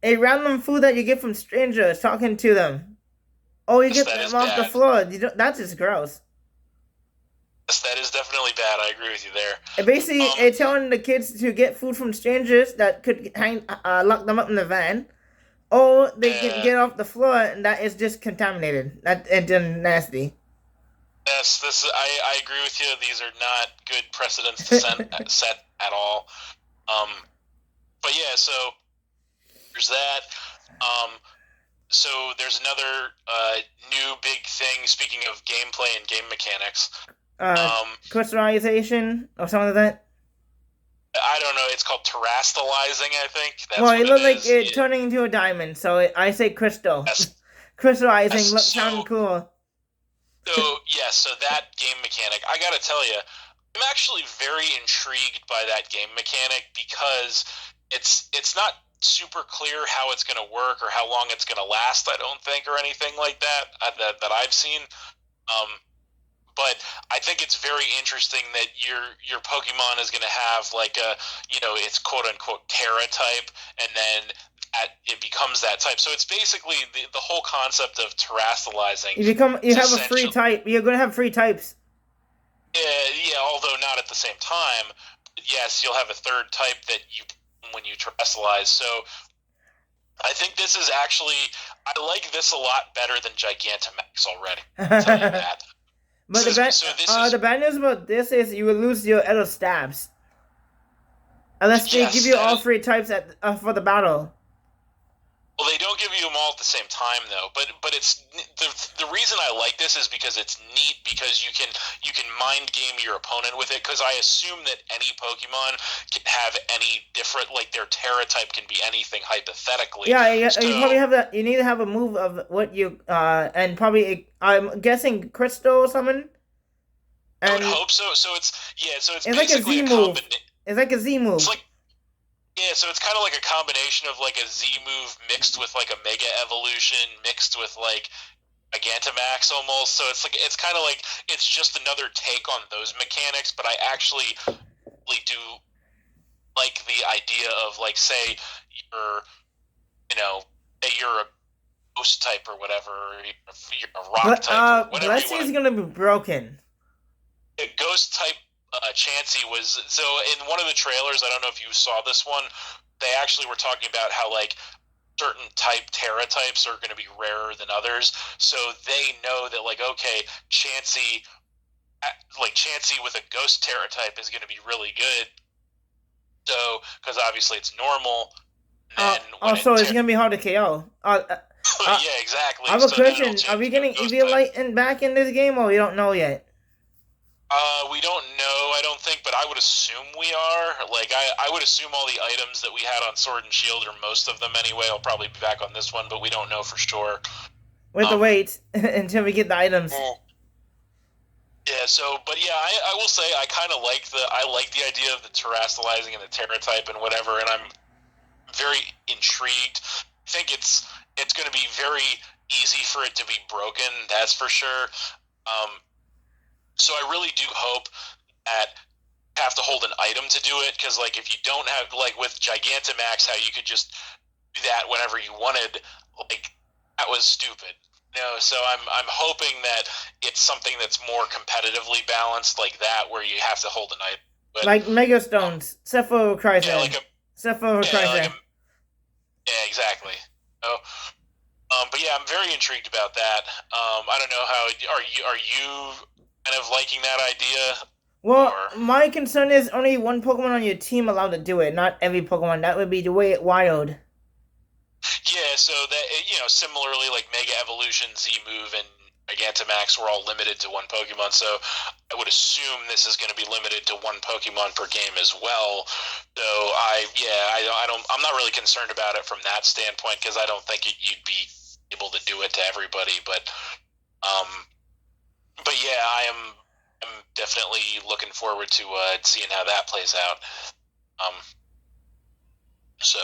A random food that you get from strangers talking to them. Oh, you Yes, get that is them off the bad. floor. That's just gross. Yes, that is definitely bad. I agree with you there. And basically, Um, it's telling the kids to get food from strangers that could lock them up in the van, or they can uh, get off the floor and that is just contaminated. That and then nasty. yes, I agree with you. These are not good precedents to set at all. Um, but yeah, so there's that. Um, so there's another new big thing. Speaking of gameplay and game mechanics, uh, um, crystallization or something like that. I don't know. It's called terastallizing. I think Well, that's it what it looked like is. it turning into a diamond, so I say crystal. Yes, Crystallizing yes. look sound cool. So that game mechanic, I gotta tell you, I'm actually very intrigued by that game mechanic because it's not super clear how it's going to work or how long it's going to last. I don't think, or anything like that that I've seen. Um, but I think it's very interesting that your Pokemon is going to have like a it's quote unquote Terra type, and then it becomes that type. So it's basically the whole concept of terastallizing You is have a free essentially type. You're gonna have free types. yeah, although not at the same time. Yes, you'll have a third type that you when you terastallize. So I think this is actually I like this a lot better than Gigantamax already. I'll tell you that. But the bad news about this is you will lose your Edo stabs unless they give yes, you all three types for the battle. well, they don't give you them all at the same time though. But it's the reason I like this is because it's neat because you can mind game your opponent with it. Because I assume that any Pokemon can have any different like their Terra type can be anything hypothetically. Yeah, So you probably have that. You need to have a move of what you and probably I'm guessing crystal summon. I would And hope so. So it's it's like a basically Z a move. combination. It's like a Z move. It's like yeah, so it's kind of like a combination of like a Z move mixed with like a Mega Evolution mixed with like a Gigantamax almost. So it's kind of like it's just another take on those mechanics. But I actually really do like the idea of like say you're you know you're a ghost type or whatever, or you're a rock type or whatever you Blessing want is to. gonna be broken. A ghost type Chansey was so in one of the trailers. I don't know if you saw this one. They actually were talking about how like certain type Terra types are going to be rarer than others. So they know that like okay, Chansey with a ghost Terra type is going to be really good. So because obviously it's normal. And then when Also, it's gonna be hard to KO. yeah, exactly. I have a So then it'll question. Are change we to a getting ghost EV type. Light back in this game, or we don't know yet? We don't know, I don't think, but I would assume we are. Like, I would assume all the items that we had on Sword and Shield, or most of them anyway, will probably be back on this one, but we don't know for sure. We have to Um, wait until we get the items. yeah, so, but yeah, I will say I like the idea of the terastallizing and the Terra type and whatever, and I'm very intrigued. I think it's going to be very easy for it to be broken, that's for sure. Um, so I really do hope that have to hold an item to do it because like if you don't have like with Gigantamax how you could just do that whenever you wanted, like that was stupid. So I'm hoping that it's something that's more competitively balanced like that where you have to hold an item. But Like Mega Stones, Sepho yeah, Chrysler. like a Sepho yeah, like a Chrysler. yeah, exactly. So, but yeah, I'm very intrigued about that. I don't know how are you kind of liking that idea Well, or my concern is only one Pokemon on your team allowed to do it, not every Pokemon. That would be the way it wild. yeah, so that similarly, like Mega Evolution, Z Move, and Gigantamax were all limited to one Pokemon. So I would assume this is going to be limited to one Pokemon per game as well. So I'm not really concerned about it from that standpoint because I don't think you'd be able to do it to everybody. But yeah, I am I'm definitely looking forward to seeing how that plays out. Um, so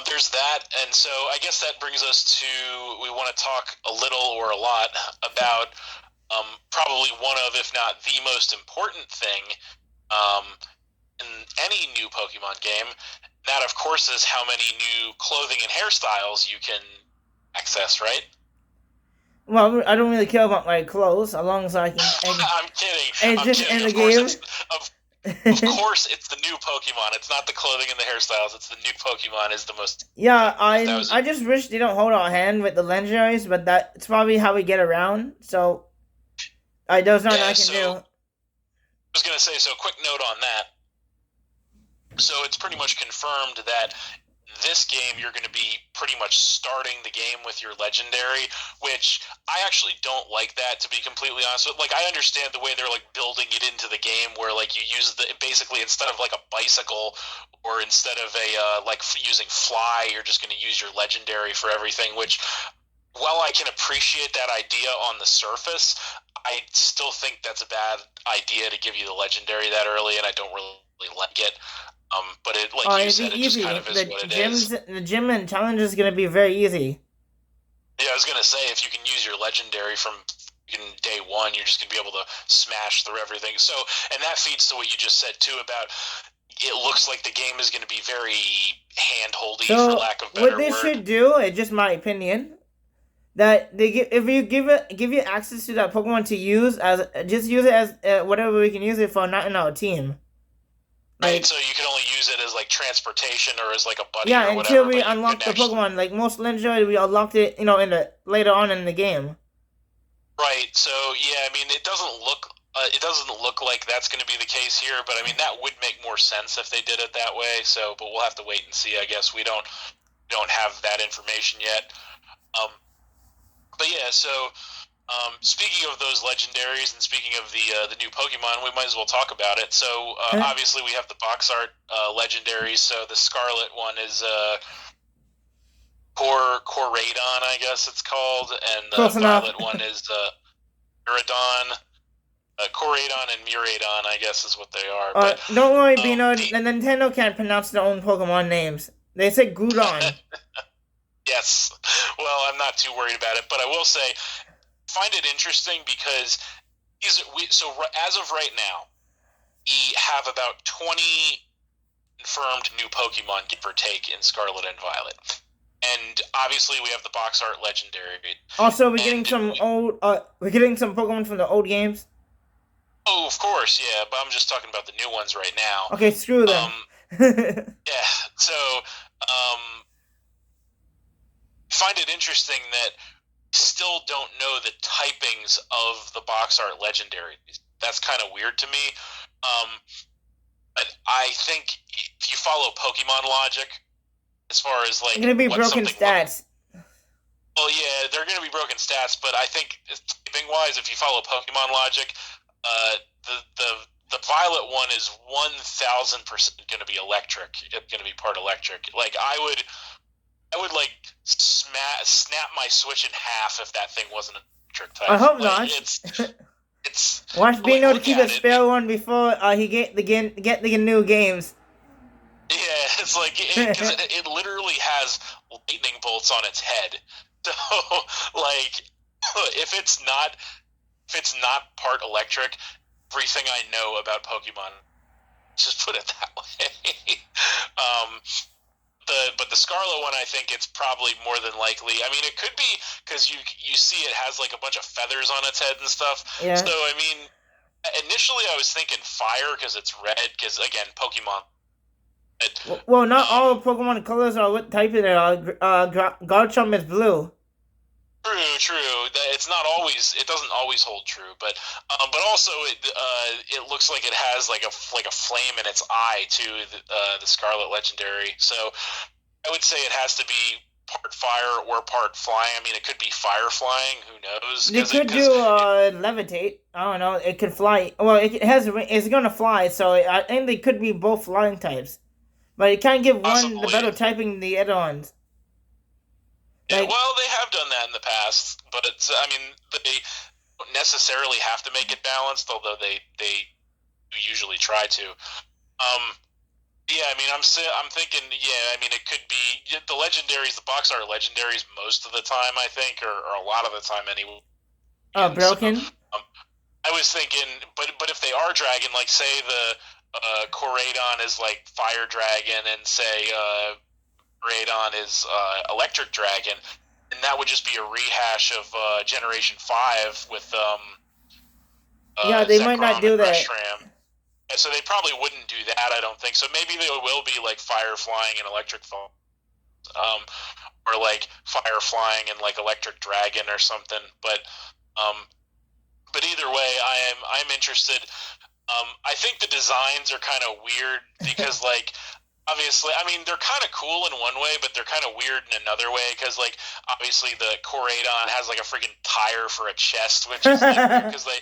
there's that, and so I guess that brings us to we want to talk a little or a lot about probably one of, if not the most important thing um, in any new Pokemon game. That, of course, is how many new clothing and hairstyles you can access, right? Well, I don't really care about my clothes, as long as I'm kidding. it's I'm just kidding. in the Of course, game. of course it's the new Pokemon. It's not the clothing and the hairstyles. It's the new Pokemon is the most. Yeah, That was I just wish they don't hold our hand with the legendaries, but that's probably how we get around. So, there's nothing yeah. I can So I do. was gonna say. So quick note on that. So it's pretty much confirmed that this game you're going to be pretty much starting the game with your legendary, which I actually don't like that, to be completely honest with. Like, I understand the way they're like building it into the game where like you use the basically instead of like a bicycle or instead of a like using fly, you're just going to use your legendary for everything, which while I can appreciate that idea on the surface, I still think that's a bad idea to give you the legendary that early, and I don't really like it. But it, Oh, like you it'd be said, it just kind easy. of is what it is. The gym and challenge is gonna be very easy. Yeah, I was gonna say if you can use your legendary from day one, you're just gonna be able to smash through everything. So, and that feeds to what you just said too about it looks like the game is gonna be very hand-holdy, for So, lack of what better they word. should do, it's just my opinion, that they give if you give you access to that Pokemon to use as just use it as whatever we can use it for, not in our team. Right, Like so you can only use it as like transportation or as like a buddy yeah, or until whatever, we but you unlock couldn't the actually. Pokemon. Like most legendary, we unlocked it, in the later on in the game. Right. So yeah, I mean, it doesn't look like that's going to be the case here, but I mean that would make more sense if they did it that way. So, but we'll have to wait and see. I guess we don't have that information yet. Um, but yeah, so speaking of those legendaries and speaking of the new Pokemon, we might as well talk about it. So obviously we have the box art legendaries. So the Scarlet one is Coradon, I guess it's called, and the Close enough. Violet one is Uridon. Coradon and Muradon, I guess, is what they are. But Don't worry, Bino. the The Nintendo can't pronounce their own Pokemon names. They say Gudon. yes, well, I'm not too worried about it, but I will say, find it interesting because so as of right now, we have about 20 confirmed new Pokemon, give or take, in Scarlet and Violet, and obviously we have the box art legendary. Also, And we're getting some Pokemon from the old games. oh, of course, yeah, but I'm just talking about the new ones right now. Okay, screw them. Um, yeah, so um, find it interesting that still don't know the typings of the box art legendaries. That's kind of weird to me. Um, but I think if you follow Pokemon logic, as far as It's like gonna be what broken something look, stats. well, yeah, they're going to be broken stats. But I think typing wise, if you follow Pokemon logic, uh, the Violet one is 1,000% going to be electric. It's going to be part electric. Like I would like snap my Switch in half if that thing wasn't an electric type. I hope Like not. it's Watch like Bino to look keep a at it. spare one before he get the new games. Yeah, it's like because it literally has lightning bolts on its head. So like if it's not part electric, everything I know about Pokemon, just put it that way. um, but the Scarlet one, I think it's probably more than likely. I mean, it could be because you see it has like a bunch of feathers on its head and stuff. So Yeah. I mean, initially I was thinking fire because it's red. Because again, Pokemon. It, Well, not all Pokemon colors are what type they are. Garchomp is blue. true. It's not always. It doesn't always hold true, but also it looks like it has like a flame in its eye too. The Scarlet Legendary. So I would say it has to be part fire or part flying. I mean, it could be fire flying. Who knows? They could do levitate. I don't know. It could fly. Well, it's gonna fly, so I think they could be both flying types. But it can't give one the possibly. better typing than the other ones. Yeah, Like well, they have done that in the past, but it's. I mean, don't necessarily have to make it balanced, although they usually try to. Yeah, I mean, I'm thinking, yeah, I mean, it could be the legendaries, the box art legendaries most of the time, I think, or a lot of the time anyway. So Broken. I was thinking, but if they are dragon, like say the Koraidon is like fire dragon, and say Koraidon is electric dragon, and that would just be a rehash of Generation 5 with Yeah, they might not Zekrom do and that. Reshiram. And so they probably wouldn't do that, I don't think. So maybe they will be like fire flying and electric fall, or like fire flying and like electric dragon or something. Um, but either way, I'm interested. I think the designs are kind of weird because like obviously, I mean, they're kind of cool in one way, but they're kind of weird in another way because, like, obviously the Koraidon has like a freaking tire for a chest, which is like because they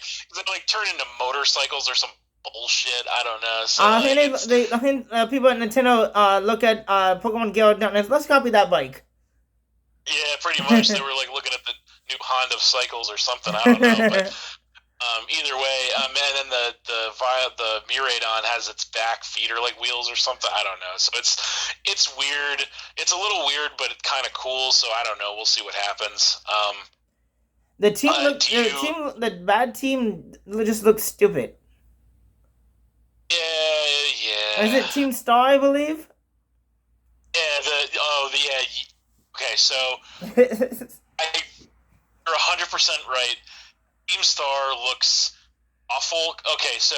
like turn into motorcycles or some bullshit. I don't know. So I like think it's I think people at Nintendo look at Pokemon Go. Let's copy that bike. yeah, pretty much they were like looking at the new Honda cycles or something. I don't know, but either way, and then the Miraidon has its back feet or like wheels or something. I don't know. So it's weird. It's a little weird, but it's kind of cool. So I don't know. We'll see what happens. The bad team just looks stupid. Is Yeah. it Team Star, I believe? Yeah. Okay, so you're 100% right. Team Star looks awful. Okay, so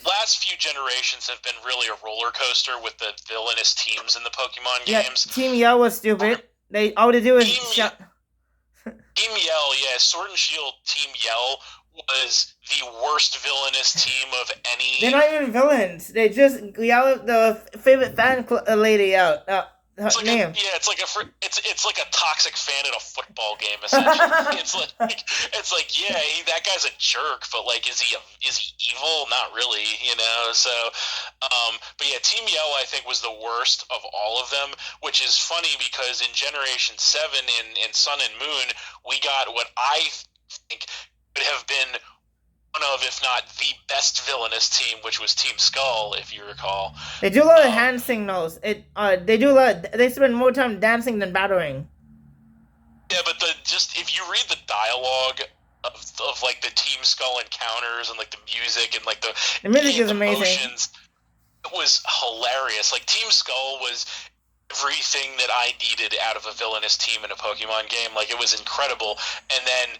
last few generations have been really a roller coaster with the villainous teams in the Pokemon games. Team Yell was stupid. All they do is Team Yell, yeah, Sword and Shield Team Yell was the worst villainous team of any. They're not even villains. They just yell the favorite fan lady out. It's like name. It's like a toxic fan at a football game. Essentially, it's like yeah, that guy's a jerk, but like, is he evil? Not really, you know. So, but yeah, Team Yell I think was the worst of all of them, which is funny because in Generation 7 in Sun and Moon we got what I think would have been one of, if not the best villainous team, which was Team Skull, if you recall. They do a lot of hand signals. They spend more time dancing than battering. Yeah, but if you read the dialogue of like the Team Skull encounters and like the music and like the music is amazing. Emotions, it was hilarious. Like Team Skull was everything that I needed out of a villainous team in a Pokemon game. Like it was incredible. And then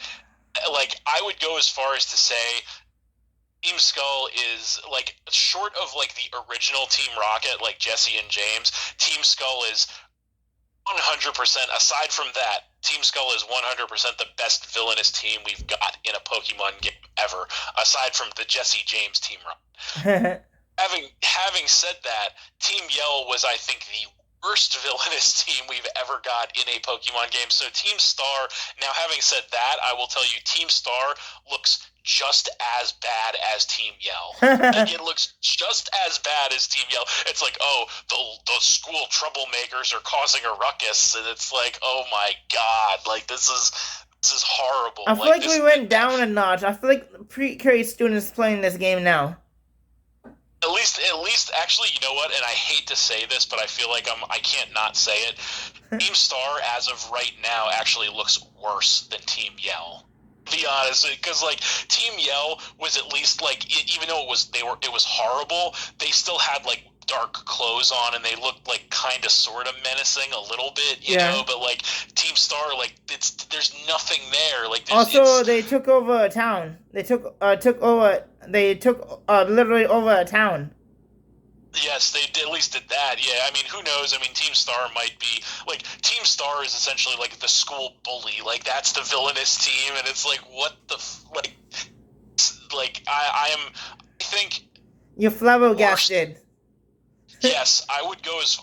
like I would go as far as to say Team Skull is like short of like the original Team Rocket, like Jesse and James. Team Skull is 100%. Aside from that, Team Skull is 100% the best villainous team we've got in a Pokemon game ever. Aside from the Jesse James Team Rocket. Having said that, Team Yell was, I think, the worst villainous team we've ever got in a Pokemon game. So Team Star, now having said that, I will tell you Team Star looks just as bad as Team Yell. Like, it looks just as bad as Team Yell. It's like, oh, the school troublemakers are causing a ruckus, and it's like, oh my god, like this is horrible. I feel like we went down a notch. I feel like pre-K students playing this game now. At least, actually, you know what? And I hate to say this, but I feel like I can't not say it. Team Star, as of right now, actually looks worse than Team Yell. To be honest, because like Team Yell was at least like, even though it was horrible, they still had like dark clothes on and they looked like kind of sort of menacing a little bit, you know. But like Team Star, like there's nothing there. Like they took over a town. They took literally over a town. Yes, they at least did that. Yeah, I mean, who knows? I mean, Team Star might be like Team Star is essentially like the school bully. Like that's the villainous team, and it's like what the I think you're flabbergasted. Yes, I would go as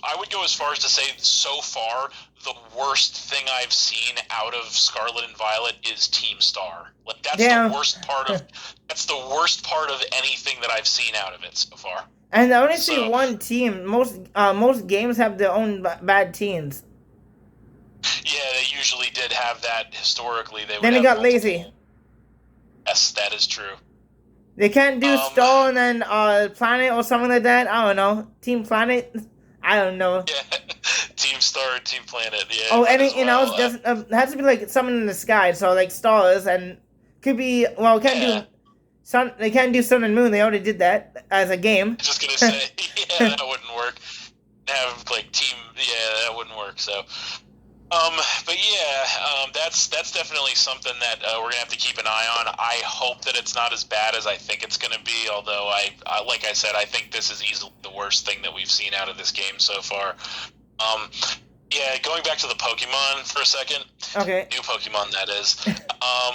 far as to say so far the worst thing I've seen out of Scarlet and Violet is Team Star. Like that's the worst part of anything that I've seen out of it so far. And I only see one team. Most games have their own bad teams. Yeah, they usually did have that historically. Then they got lazy. Yes, that is true. They can't do Um, Star and then Planet or something like that. I don't know. Team Planet. I don't know. yeah, Team Star, Team Planet. Yeah, Oh, might as anything else? well. Doesn't it has to be like something in the sky. So like stars and could be. Well, can't Yeah, do sun. They can't do sun and moon. They already did that as a game. just gonna say, yeah, that wouldn't work. Have like team, yeah, that wouldn't work. So, but yeah, that's definitely something that we're gonna have to keep an eye on. I hope that it's not as bad as I think it's gonna be. Although like I said, I think this is easily the worst thing that we've seen out of this game so far. Yeah, going back to the Pokemon for a second. Okay. New Pokemon, that is.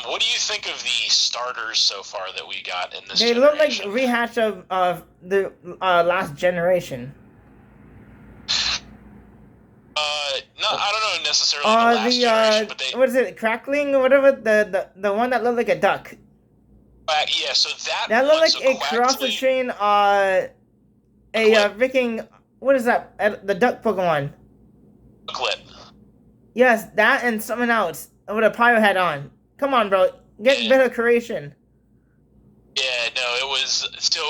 What do you think of the starters so far that we got in this They generation? look like a rehash of the last generation. No, I don't know necessarily the last generation, but they. What is it, Crackling or whatever? The one that looked like a duck. Yeah, so that That one, looked like so a cross Quaxley, between freaking what is that? The duck Pokemon. Clip. Yes, that and something else with a pyro head on. Come on, bro, get better creation. Yeah, no, it was so.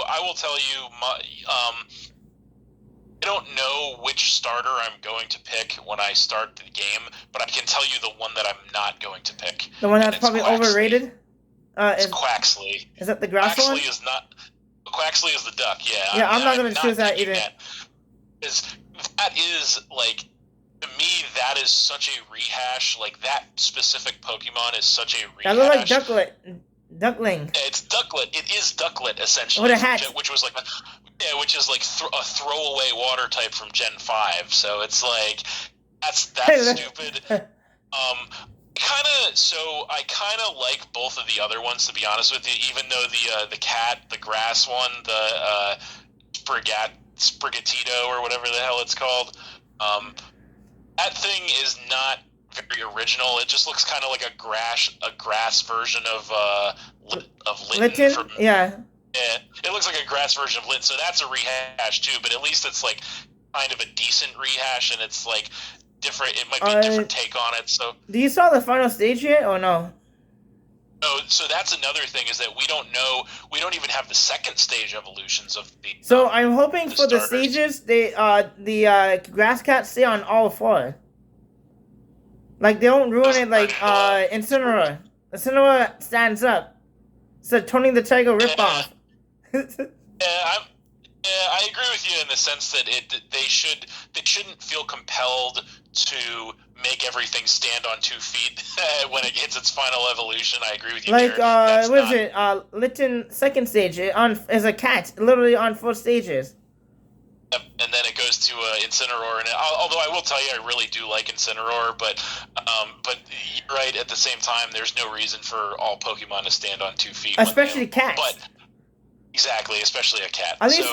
I will tell you, I don't know which starter I'm going to pick when I start the game, but I can tell you the one that I'm not going to pick. The one that's probably Quaxley. overrated. It's Quaxley. Is that the grass one? Quaxley is not. Quaxley is the duck. Yeah. Yeah, I'm not going to choose that either. That is like, to me, that is such a rehash. Like, that specific Pokemon is such a rehash. That looks like Duckling. It's Ducklet. It is Ducklet, essentially. With a hat. Which was like, which is like a throwaway water type from Gen 5. So it's like, that's stupid. I kind of like both of the other ones, to be honest with you, even though the grass one, the Sprigatito or whatever the hell it's called, that thing is not very original. It just looks kind of like a grass version of Litten. Yeah, it looks like a grass version of Litten, so that's a rehash too, but at least it's like kind of a decent rehash, and it's like different. It might be a different take on it. So, do you saw the final stage yet, or no? No, so that's another thing, is that we don't know. We don't even have the second stage evolutions of the. So I'm hoping for the stages, the grass cats stay on all four. Like they don't ruin it like Incineroar. Incineroar stands up. So Tony the Tiger ripoff. I agree with you in the sense that they shouldn't feel compelled to make everything stand on 2 feet when it hits its final evolution. I agree with you. Like what is it? Litten second stage is a cat, literally on 4 stages. Yep, and then it goes to Incineroar, and although I will tell you, I really do like Incineroar, but you're right. At the same time, there's no reason for all Pokemon to stand on 2 feet, especially cats. But exactly, especially a cat. At least,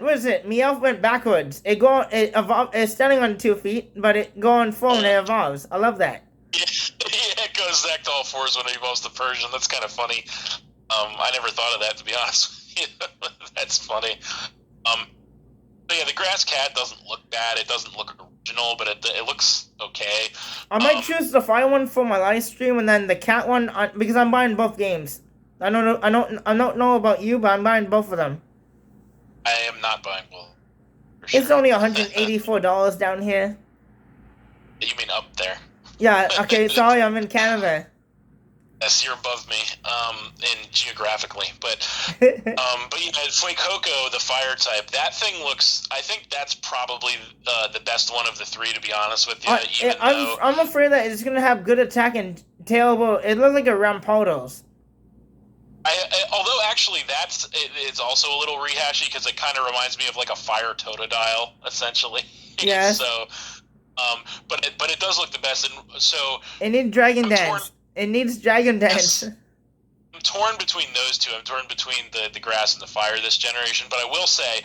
what is it? Meowth went backwards. It's standing on 2 feet, but it going forward and it evolves. I love that. Yeah, it goes back to all fours when it evolves to Persian. That's kind of funny. I never thought of that, to be honest with you. That's funny. But yeah, the grass cat doesn't look bad. It doesn't look original, but it looks okay. I might choose the fire one for my live stream, and then the cat one because I'm buying both games. I don't know about you, but I'm buying both of them. I am not buying both. Sure. It's only $184 down here. You mean up there? Yeah. Okay. Sorry, I'm in Canada. Yes, you're above me, geographically, but yeah, Fuecoco, the fire type, that thing looks. I think that's probably the best one of the 3, to be honest with you. I'm afraid that it's gonna have good attack and terrible. It looks like a Rampardos. Although actually it's also a little rehashy because it kind of reminds me of like a fire Totodile, essentially. Yeah. So, but it does look the best, and so it needs Dragon Dance. It needs Dragon Dance. Yes. I'm torn between those two. I'm torn between the grass and the fire this generation. But I will say,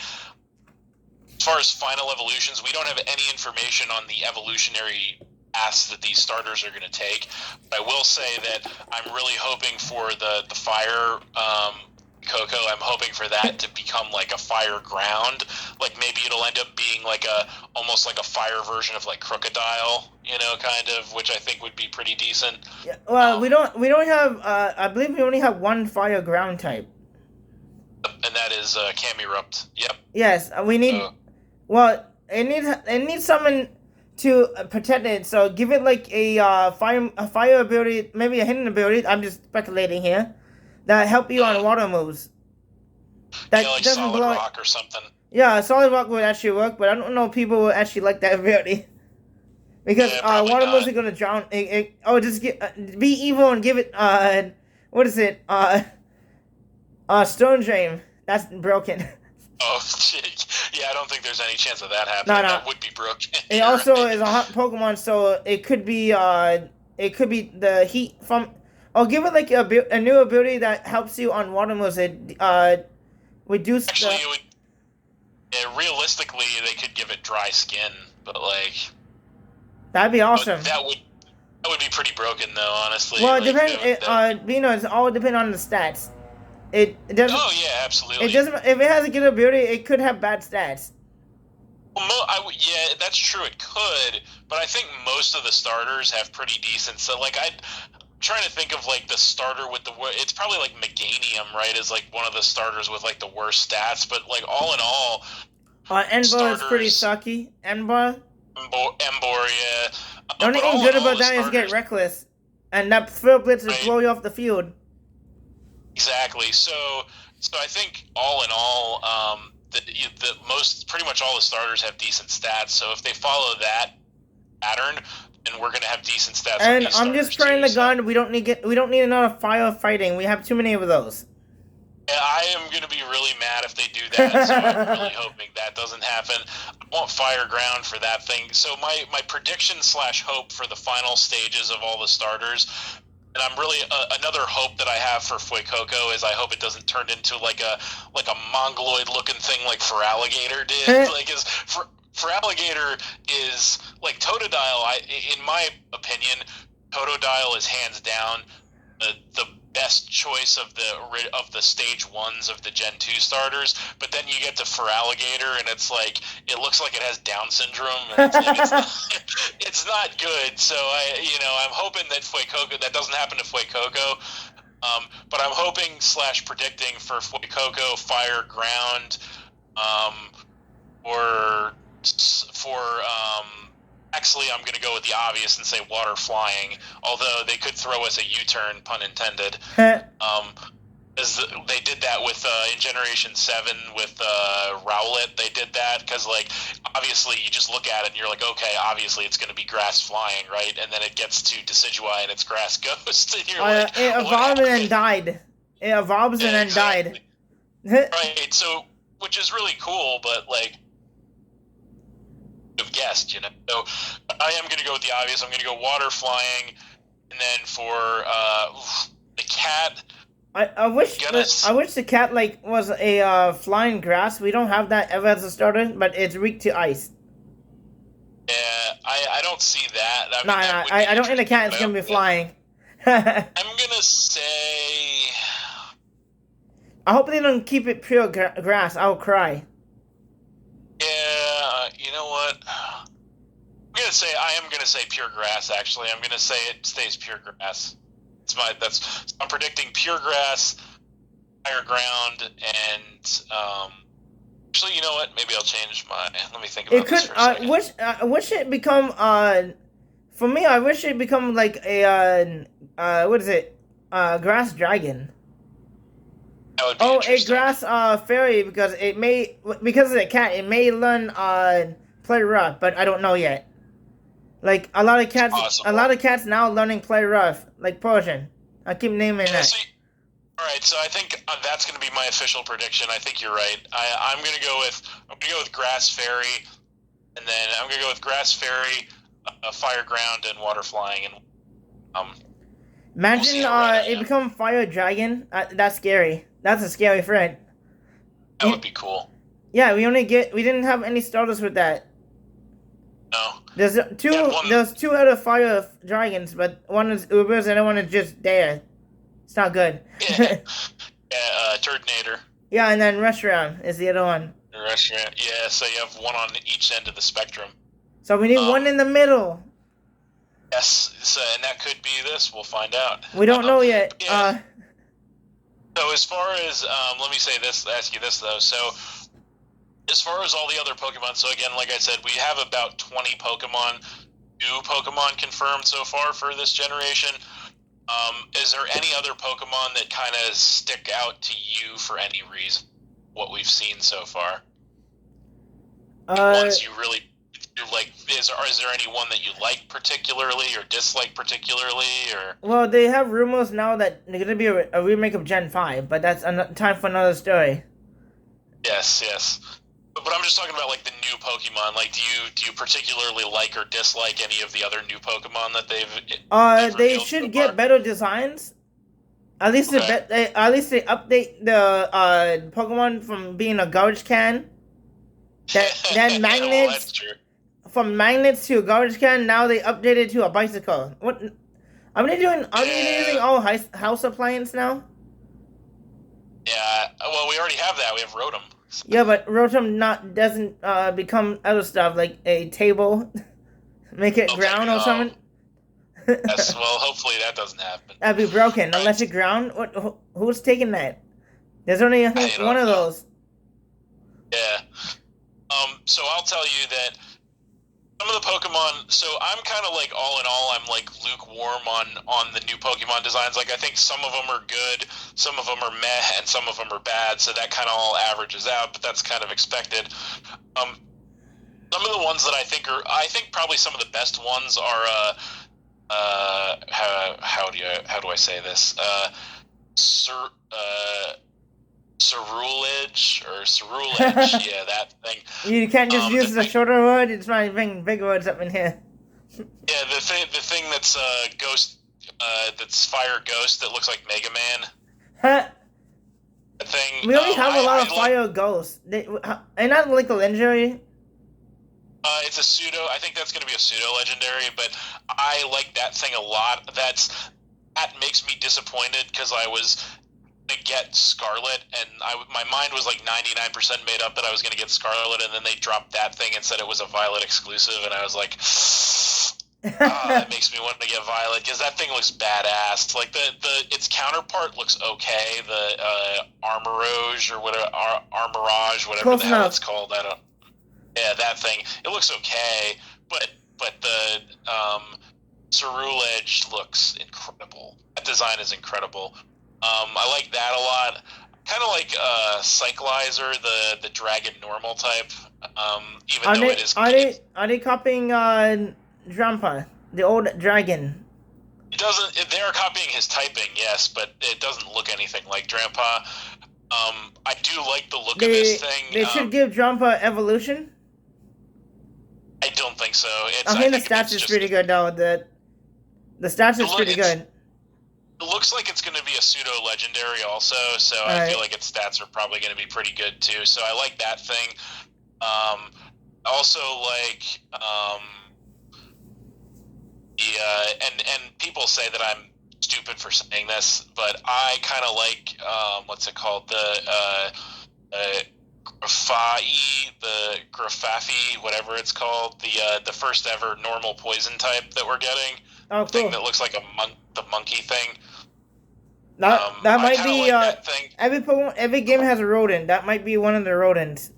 as far as final evolutions, we don't have any information on the evolutionary paths that these starters are going to take. But I will say that I'm really hoping for the fire Coco. I'm hoping for that to become like a fire ground. Like maybe it'll end up being like almost like a fire version of like Crocodile, kind of, which I think would be pretty decent. Yeah, well, Um, we don't have. I believe we only have one fire ground type. and that is Camerupt. Yep. Yes, we need. So Well, it needs someone to protect it. So give it like a fire ability, maybe a hidden ability. I'm just speculating here. That help you on water moves. yeah, That like doesn't Solid blow. Rock or something. Yeah, solid rock would actually work, but I don't know if people would actually like that ability because Yeah, probably water moves not. are gonna drown. Just be evil and give it what is it stone drain. That's broken. Oh, yeah, I don't think there's any chance of that No, happening. no. That would be broken. It You're also right. is a hot Pokemon, so it could be the heat from. I'll give it like a new ability that helps you on water moves. It reduce Actually, the. it would. Yeah, realistically, they could give it dry skin, but That'd be awesome. that would be pretty broken though. Honestly, Well, it like depends. It's all depend on the stats. It doesn't. oh yeah, It absolutely. doesn't. If it has a good ability, it could have bad stats. Well, yeah, that's true. It could, but I think most of the starters have pretty decent. So I'm trying to think of like the starter with the. It's probably like Meganium, right? Is like one of the starters with like the worst stats. But like all in all, Ember is pretty starters, sucky. Ember. Emboria. The only But thing all in good all, about the that is get starters, reckless, and that Thrill Blitz is right? blow you off the field. Exactly. So I think all in all, the most pretty much all the starters have decent stats. So if they follow that pattern, then we're gonna have decent stats on And these I'm just starters praying too. to So God we don't need another firefighting. We have too many of those. yeah, I am gonna be really mad if they do that. So I'm really hoping that doesn't happen. I want fire ground for that thing. So my prediction slash hope for the final stages of all the starters. And I'm really another hope that I have for Fuecoco is I hope it doesn't turn into like a mongoloid looking thing like Feraligatr did. Like is Feraligatr is like Totodile. In my opinion, Totodile is hands down the best choice of the stage ones of the Gen 2 starters, but then you get to Feraligatr and it's like it looks like it has Down syndrome and it's not good. So I'm hoping that Fuecoco that doesn't happen to Fuecoco. But I'm hoping slash predicting for Fuecoco Fire Ground, or for actually, I'm going to go with the obvious and say water flying. Although they could throw us a U-turn, pun intended. As they did that with in Generation 7 with Rowlet. They did that because, obviously you just look at it and you're like, okay, obviously it's going to be grass flying, right? And then it gets to Decidueye and it's grass ghost, and you're like, it what evolved and then happened? died. It evolves and then Exactly. died. Right, so, which is really cool, but, have guessed, So I am going to go with the obvious. I'm going to go water flying, and then for the cat. I wish the cat was a flying grass. We don't have that ever as a starter, but it's weak to ice. Yeah, I don't see that. I don't think the cat is gonna be flying. I'm gonna say. I hope they don't keep it pure grass. I'll cry. Yeah, you know what? I am gonna say pure grass. Actually, I'm gonna say it stays pure grass. I'm predicting pure grass, higher ground, and actually, you know what? Maybe I'll change my. Let me think about this for a second. I wish it become for me. I wish it become like a what is it? Grass dragon. That would be interesting. A grass fairy because because of the cat it may learn play rough, but I don't know yet. Like a lot of cats now learning play rough, like Persian. I keep naming that. All right, so I think that's going to be my official prediction. I think you're right. I'm going to go with grass fairy, and then I'm going to go with grass fairy, fire ground, and water flying. And imagine it become fire dragon. That's scary. That's a scary friend. That would be cool. Yeah, we didn't have any starters with that. No. There's two other fire dragons, but one is Ubers and the other one is just there. It's not good. Yeah, Turdinator. Yeah, and then Restaurant is the other one. Restaurant, yeah, so you have one on each end of the spectrum. So we need one in the middle. Yes, so, and that could be this. We'll find out. We don't know yet. Yeah. So as far as let me say this, ask you this though. So as far as all the other Pokemon, so again, like I said, we have about 20 new Pokemon confirmed so far for this generation. Is there any other Pokemon that kind of stick out to you for any reason? What we've seen so far, ones you really like. Is there any one that you like particularly or dislike particularly, or? Well, they have rumors now that there's gonna be a remake of Gen 5, but that's time for another story. Yes, yes. But I'm just talking about like the new Pokemon. Like, do you particularly like or dislike any of the other new Pokemon that they've They revealed should so get far? better designs. At least Okay. at least they update the Pokemon from being a garbage can. That Well, that's magnets true. from magnets to a garbage can. Now they updated to a bicycle. What? Are they doing? Are they using Yeah, all house appliance now? yeah. Well, we already have that. We have Rotom. Yeah, but Rotom not doesn't become other stuff like a table, make it Okay. ground or something. Yes. Well, hopefully that doesn't happen. That'd be broken All unless right. it ground. Who's taking that? There's only I I think one don't of know. those. Yeah. So I'll tell you that some of the Pokemon. So I'm kind of like all in all, I'm like lukewarm on the new Pokemon designs. Like I think some of them are good, some of them are meh, and some of them are bad. So that kind of all averages out, but that's kind of expected. Um, some of the ones that I think probably some of the best ones are how do I say this Sir, Cerulege or Cerulege, yeah, that thing. You can't just The use the thing, shorter word. It's trying to bring big words up in here. yeah, the thing that's ghost, that's fire ghost that looks like Mega Man. Huh? That thing, We already have a lot of I like. fire ghosts. And not like the legendary. It's a pseudo. I think that's going to be a pseudo legendary, but I like that thing a lot. That makes me disappointed because I was gonna get Scarlet, and my mind was like 99% made up that I was gonna get Scarlet, and then they dropped that thing and said it was a Violet exclusive, and I was like, that makes me want to get Violet because that thing looks badass. Like the its counterpart looks okay. The Armorage or whatever, Armorage, whatever Close the hell it's enough. called. I don't. Yeah, that thing. It looks okay, but the Cerulege looks incredible. That design is incredible. I like that a lot. Kind of like Cyclizer, the dragon normal type. Even though it is, Are they copying Drampa, the old dragon? it doesn't. They are copying his typing, yes, but it doesn't look anything like Grandpa. I do like the look of his thing. They should give Drampa evolution. I don't think so. I I think the think stats it's is just pretty good though. The stats is pretty good. it looks like it's going to be a pseudo legendary also, so I feel Alright. like its stats are probably going to be pretty good too. So I like that thing. Also like the and people say that I'm stupid for saying this, but I kind of like what's it called, the Graffafi, whatever it's called, the first ever normal poison type that we're getting. Oh, The thing cool. that looks like the monkey thing. That I might kind of be like that thing. every game has a rodent. That might be one of the rodents.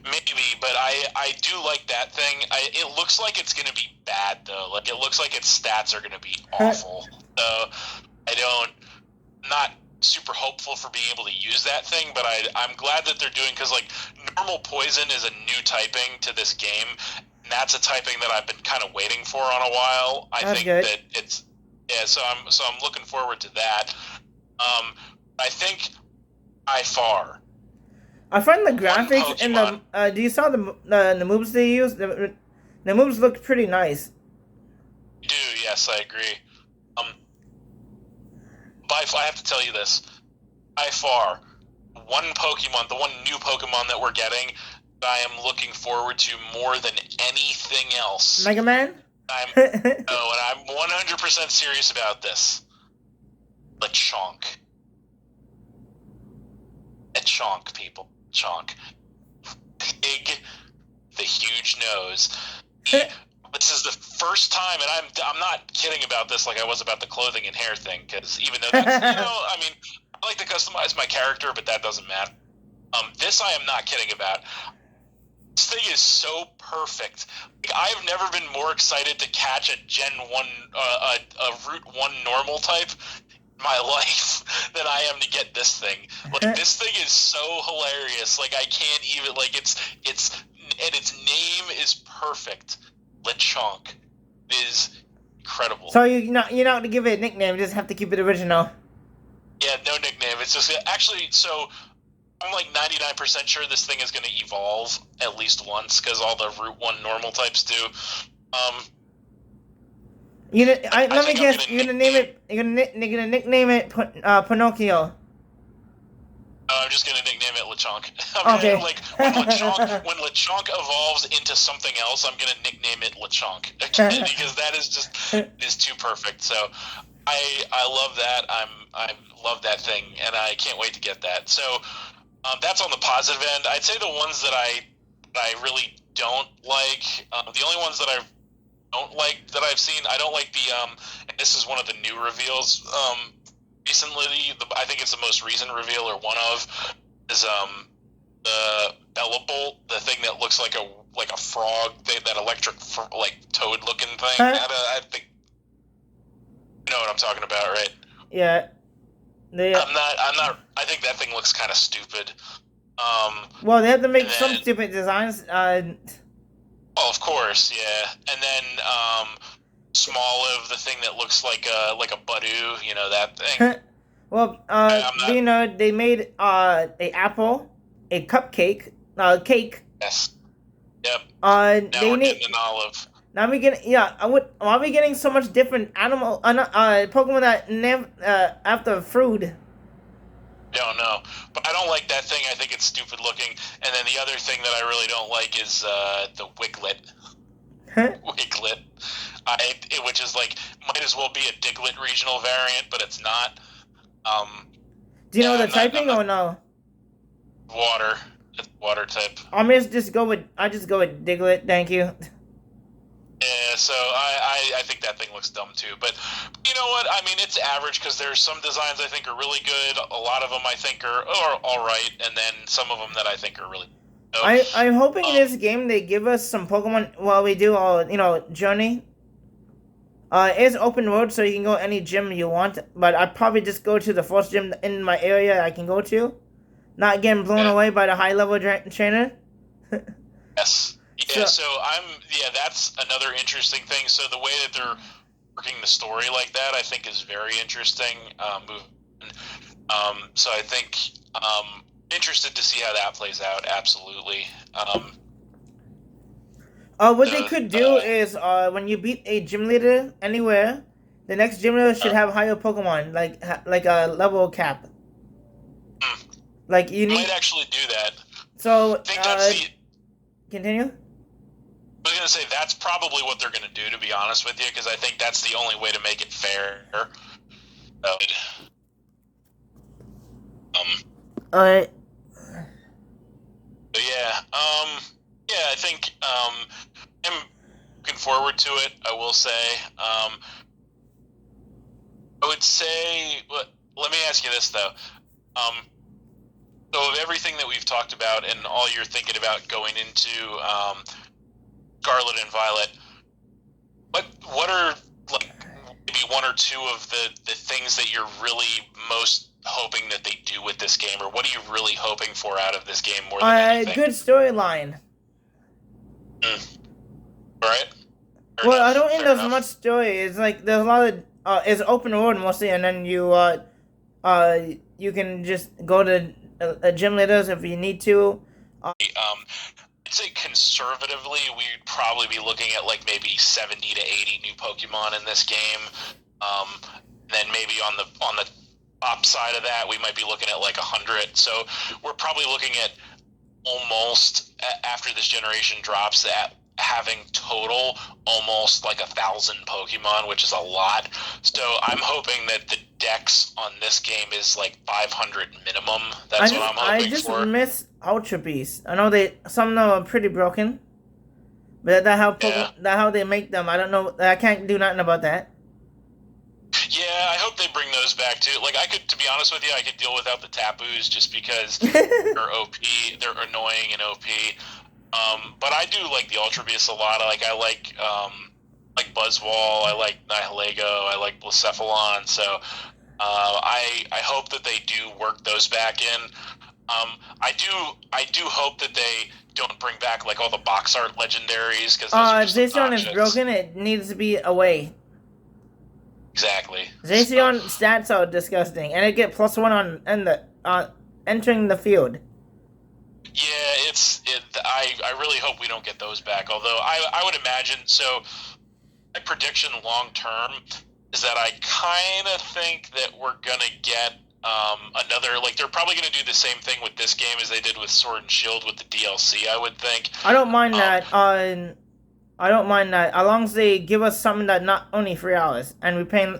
Maybe, but I do like that thing. It looks like it's going to be bad though. Like it looks like its stats are going to be awful. So I don't, not super hopeful for being able to use that thing, but I'm glad that they're doing, because like normal poison is a new typing to this game, and that's a typing that I've been kind of waiting for on a while. I That's think good. that it's, yeah, so I'm looking forward to that. I think by far I find the one graphics and Pokemon. do you saw the moves they use? The moves look pretty nice. Do, yes, I agree. Um, I have to tell you this. By far, one Pokemon, the one new Pokemon that we're getting, that I am looking forward to more than anything else. Mega Man. And I'm 100% serious about this. Lechonk. Lechonk, people. Chonk. Pig, the huge nose. He This is the first time, and I'm not kidding about this like I was about the clothing and hair thing, because even though that's, I mean, I like to customize my character, but that doesn't matter. This I am not kidding about. This thing is so perfect. Like, I've never been more excited to catch a Gen 1, a Route 1 normal type in my life than I am to get this thing. Like, this thing is so hilarious. Like, I can't even, like, and its name is perfect. Lechonk is incredible. So you're not to give it a nickname. You just have to keep it original. Yeah, no nickname. It's just actually so. I'm like 99% sure this thing is going to evolve at least once because all the Route 1 normal types do. Let me guess. You're gonna name it. You're gonna nickname it Pinocchio. I'm just gonna nickname it Lechonk. Okay. Like when Lechonk evolves into something else, I'm gonna nickname it Lechonk because that is just is too perfect. So I love that. I love that thing, and I can't wait to get that. So that's on the positive end. I'd say the ones that I really don't like. The only ones that I don't like that I've seen. I don't like the and this is one of the new reveals. Recently, I think it's the most recent reveal or one of is the Bella Bolt, the thing that looks like a frog, that electric like toad looking thing. I think you know what I'm talking about, right? Yeah. I'm not. I think that thing looks kind of stupid. Well, they have to make some stupid designs. Oh, of course, yeah. And then Smoliv, the thing that looks like a Badoo, you know, that thing. Well, they made a apple, a cupcake, cake. Yes. Yep. Now we're getting an olive. Now we getting Why are we getting so much different Pokemon that after fruit? Don't know, but I don't like that thing. I think it's stupid looking. And then the other thing that I really don't like is the Wiglet. Wiglet, which is like might as well be a Diglett regional variant, but it's not. Do you know the typing or no? Water. It's water type. I just go with Diglett. Thank you. Yeah, so I think that thing looks dumb too. But you know what? I mean, it's average because there's some designs I think are really good. A lot of them I think are all right, and then some of them that I think are really. So, I'm hoping in this game they give us some Pokemon while we do our journey. It's open road, so you can go any gym you want. But I'd probably just go to the first gym in my area I can go to, not getting blown away by the high level trainer. Yes. Yeah, so that's another interesting thing. So the way that they're working the story like that, I think, is very interesting. So I think interested to see how that plays out. Absolutely. What they could do is when you beat a gym leader anywhere, the next gym leader should have higher Pokemon, like a level cap. Like you might actually do that. So I think that's continue. I was gonna say that's probably what they're gonna do, to be honest with you, because I think that's the only way to make it fair. Alright. But yeah, I think I'm looking forward to it. I will say, I would say. Let me ask you this though. So of everything that we've talked about and all you're thinking about going into Scarlet and Violet, what are like maybe one or two of the things that you're really most hoping that they do with this game, or what are you really hoping for out of this game more than anything? Good storyline. Right. Well, I don't think there's much story. It's like there's a lot of it's open world mostly, and then you can just go to gym leaders if you need to. I'd say conservatively, we'd probably be looking at like maybe 70 to 80 new Pokemon in this game. Then maybe on the top side of that, we might be looking at like 100. So we're probably looking at almost, after this generation drops, at having total almost like 1,000 Pokemon, which is a lot. So I'm hoping that the dex on this game is like 500 minimum. That's what I'm hoping for. I just miss Ultra Beast. I know some of them are pretty broken, But that how Yeah. that how they make them. I don't know. I can't do nothing about that. Yeah, I hope they bring those back too. Like I could, to be honest with you, I could deal without the Tapus just because they're OP, they're annoying and OP. But I do like the Ultra Beasts a lot. Like Buzzwall, I like Nihilego, I like Blacephalon. So I hope that they do work those back in. I do hope that they don't bring back like all the box art legendaries because those are just Zacian is obnoxious. broken. It needs to be away. Exactly. So Zacian stats are disgusting, and it get +1 on entering the field. yeah, I really hope we don't get those back. Although I would imagine so. My prediction long term is that I kind of think that we're gonna get another, like they're probably gonna do the same thing with this game as they did with Sword and Shield with the DLC. I would think. I don't mind Um, that. I don't mind that as long as they give us something that not only 3 hours, and we pay.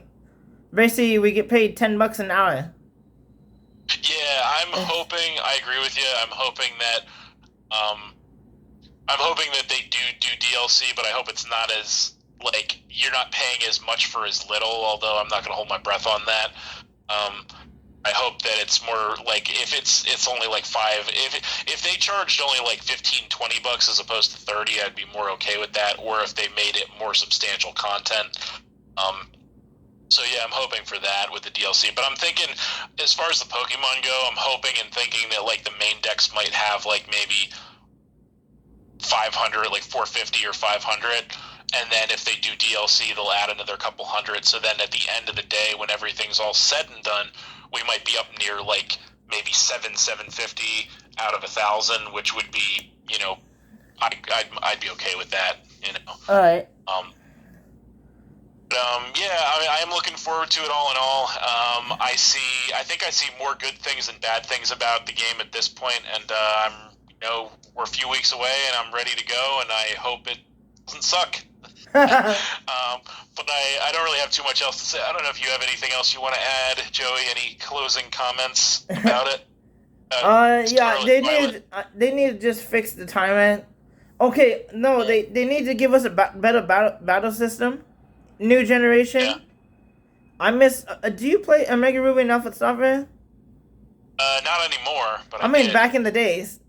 Basically, we get paid $10 an hour. yeah, I'm hoping. I agree with you. Um, I'm hoping that they do DLC, but I hope it's not as like you're not paying as much for as little. Although I'm not gonna hold my breath on that. Um, I hope that it's more like if it's only like five. If they charged only like 15, $20 as opposed to 30, I'd be more okay with that. Or if they made it more substantial content. Um, so yeah, I'm hoping for that with the DLC. But I'm thinking, as far as the Pokemon go, I'm hoping and thinking that like the main decks might have like maybe 500, like 450 or 500. And then if they do DLC, they'll add another couple hundred. So then at the end of the day, when everything's all said and done, we might be up near like maybe 750 out of 1,000, which would be, I'd be okay with that, All right. Yeah, I am looking forward to it all in all. I think I see more good things than bad things about the game at this point, and we're a few weeks away, and I'm ready to go, and I hope it doesn't suck. But I don't really have too much else to say. I don't know if you have anything else you want to add, Joey. Any closing comments about it? Yeah, they need to just fix the timer. Okay, no, they need to give us a better battle system. New generation. Yeah. I miss. Do you play Omega Ruby and Alpha Software? Not anymore, but I mean, did. back in the days,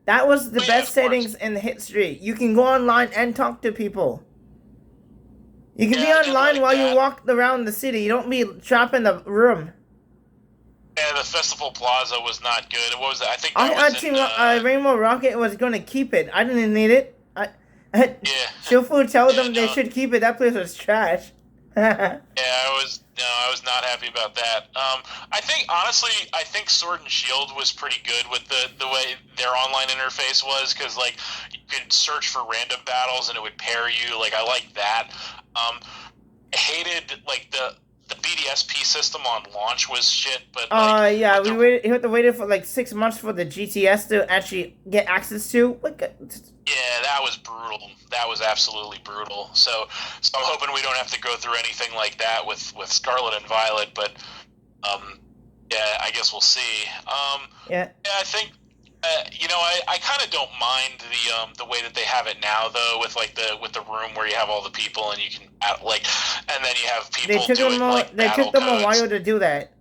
that was the Oh, yeah, best of course. settings in the history. You can go online and talk to people. You can Yeah, be I did online like while that. you walk around the city. You don't be trapped in the room. Yeah, the Festival Plaza was not good. What was that? I think I that was in. Rainbow Rocket was going to keep it. I didn't need it. Yeah. Shifu told Yeah, them they no. should keep it. That place was trash. Yeah, I was not happy about that. I think honestly, I think Sword and Shield was pretty good with the way their online interface was because like you could search for random battles and it would pair you. Like I like that. I hated like the BDSP system on launch was shit, but like Yeah, with the we had to wait for like 6 months for the GTS to actually get access to. yeah, that was brutal. That was absolutely brutal. So I'm hoping we don't have to go through anything like that with Scarlet and Violet. But yeah, I guess we'll see. Yeah. Yeah, I think I kind of don't mind the way that they have it now though, with like the room where you have all the people and you can like, and then you have people doing like battle took them a codes. while to do that.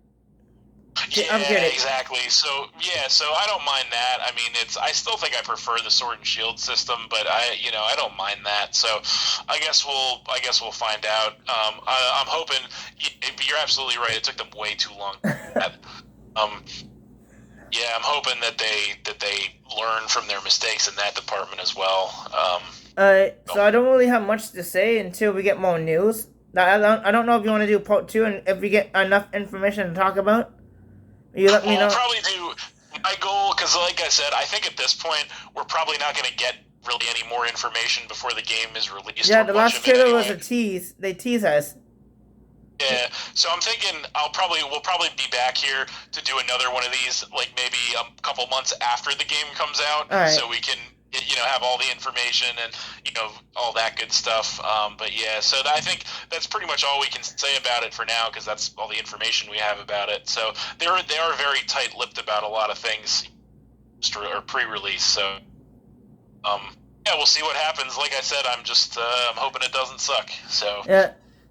Yeah, Upgrade it. exactly. So I don't mind that. I mean, I still think I prefer the Sword and Shield system, but I don't mind that. So I guess we'll find out. I'm hoping. You're absolutely right. It took them way too long. Yeah, I'm hoping that they learn from their mistakes in that department as well. So I don't really have much to say until we get more news. I don't know if you want to do part 2 and if we get enough information to talk about. You let me know. We'll probably do my goal because, like I said, I think at this point we're probably not going to get really any more information before the game is released. Yeah, the last trailer was a tease. They tease us. Yeah, so I'm thinking we'll probably be back here to do another one of these, like maybe a couple months after the game comes out, so we can have all the information and all that good stuff. But yeah, so I think that's pretty much all we can say about it for now because that's all the information we have about it. So they are very tight-lipped about a lot of things or pre-release. So Yeah, we'll see what happens. Like I said, I'm hoping it doesn't suck. So, Yeah. um,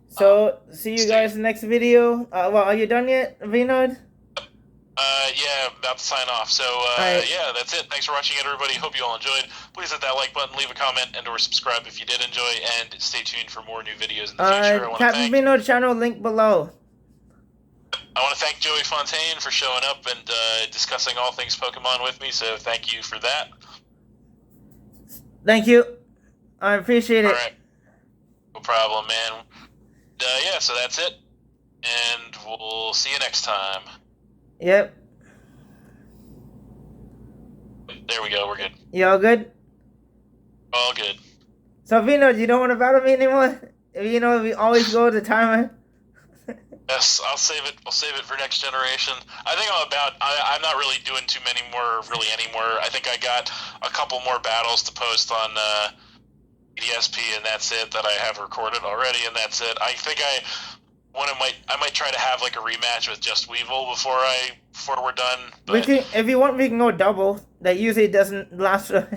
So see you stay. guys in the next video. Well, are you done yet, Vinod? Yeah, about to sign off. So, I yeah, that's it. Thanks for watching it, everybody. Hope you all enjoyed. Please hit that like button, leave a comment, and/or subscribe if you did enjoy, and stay tuned for more new videos in the future. Captain Vinod channel link below. I want to thank Joey Fontaine for showing up and discussing all things Pokemon with me. So, thank you for that. Thank you. I appreciate All it. right, no problem, man. Yeah, so that's it, and we'll see you next time. Yep. There we go. We're good. You all good? All good. So Vinod, you don't want to battle me anymore? You know, we always go to the timer. Yes, I'll save it. I'll save it for next generation. I think I'm not really doing too many more, really anymore. I think I got a couple more battles to post on EDSP, and that's it. That I have recorded already, and that's it. I think I might try to have like a rematch with Just Weevil before we're done. But If you want, we can go double. That usually doesn't last for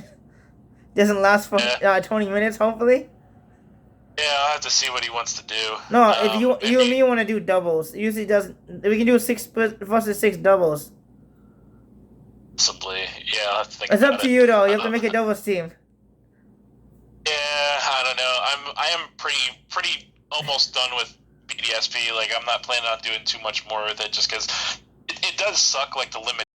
yeah, 20 minutes, hopefully. yeah, I'll have to see what he wants to do. No, if you and Maybe me want to do doubles, it usually doesn't. We can do 6 doubles. possibly. Yeah, I'll have to think It's up about to it. you though. You have to make a doubles team. Yeah, I don't know. I am pretty almost done with BDSP. Like I'm not planning on doing too much more with it, just because it does suck. Like the limit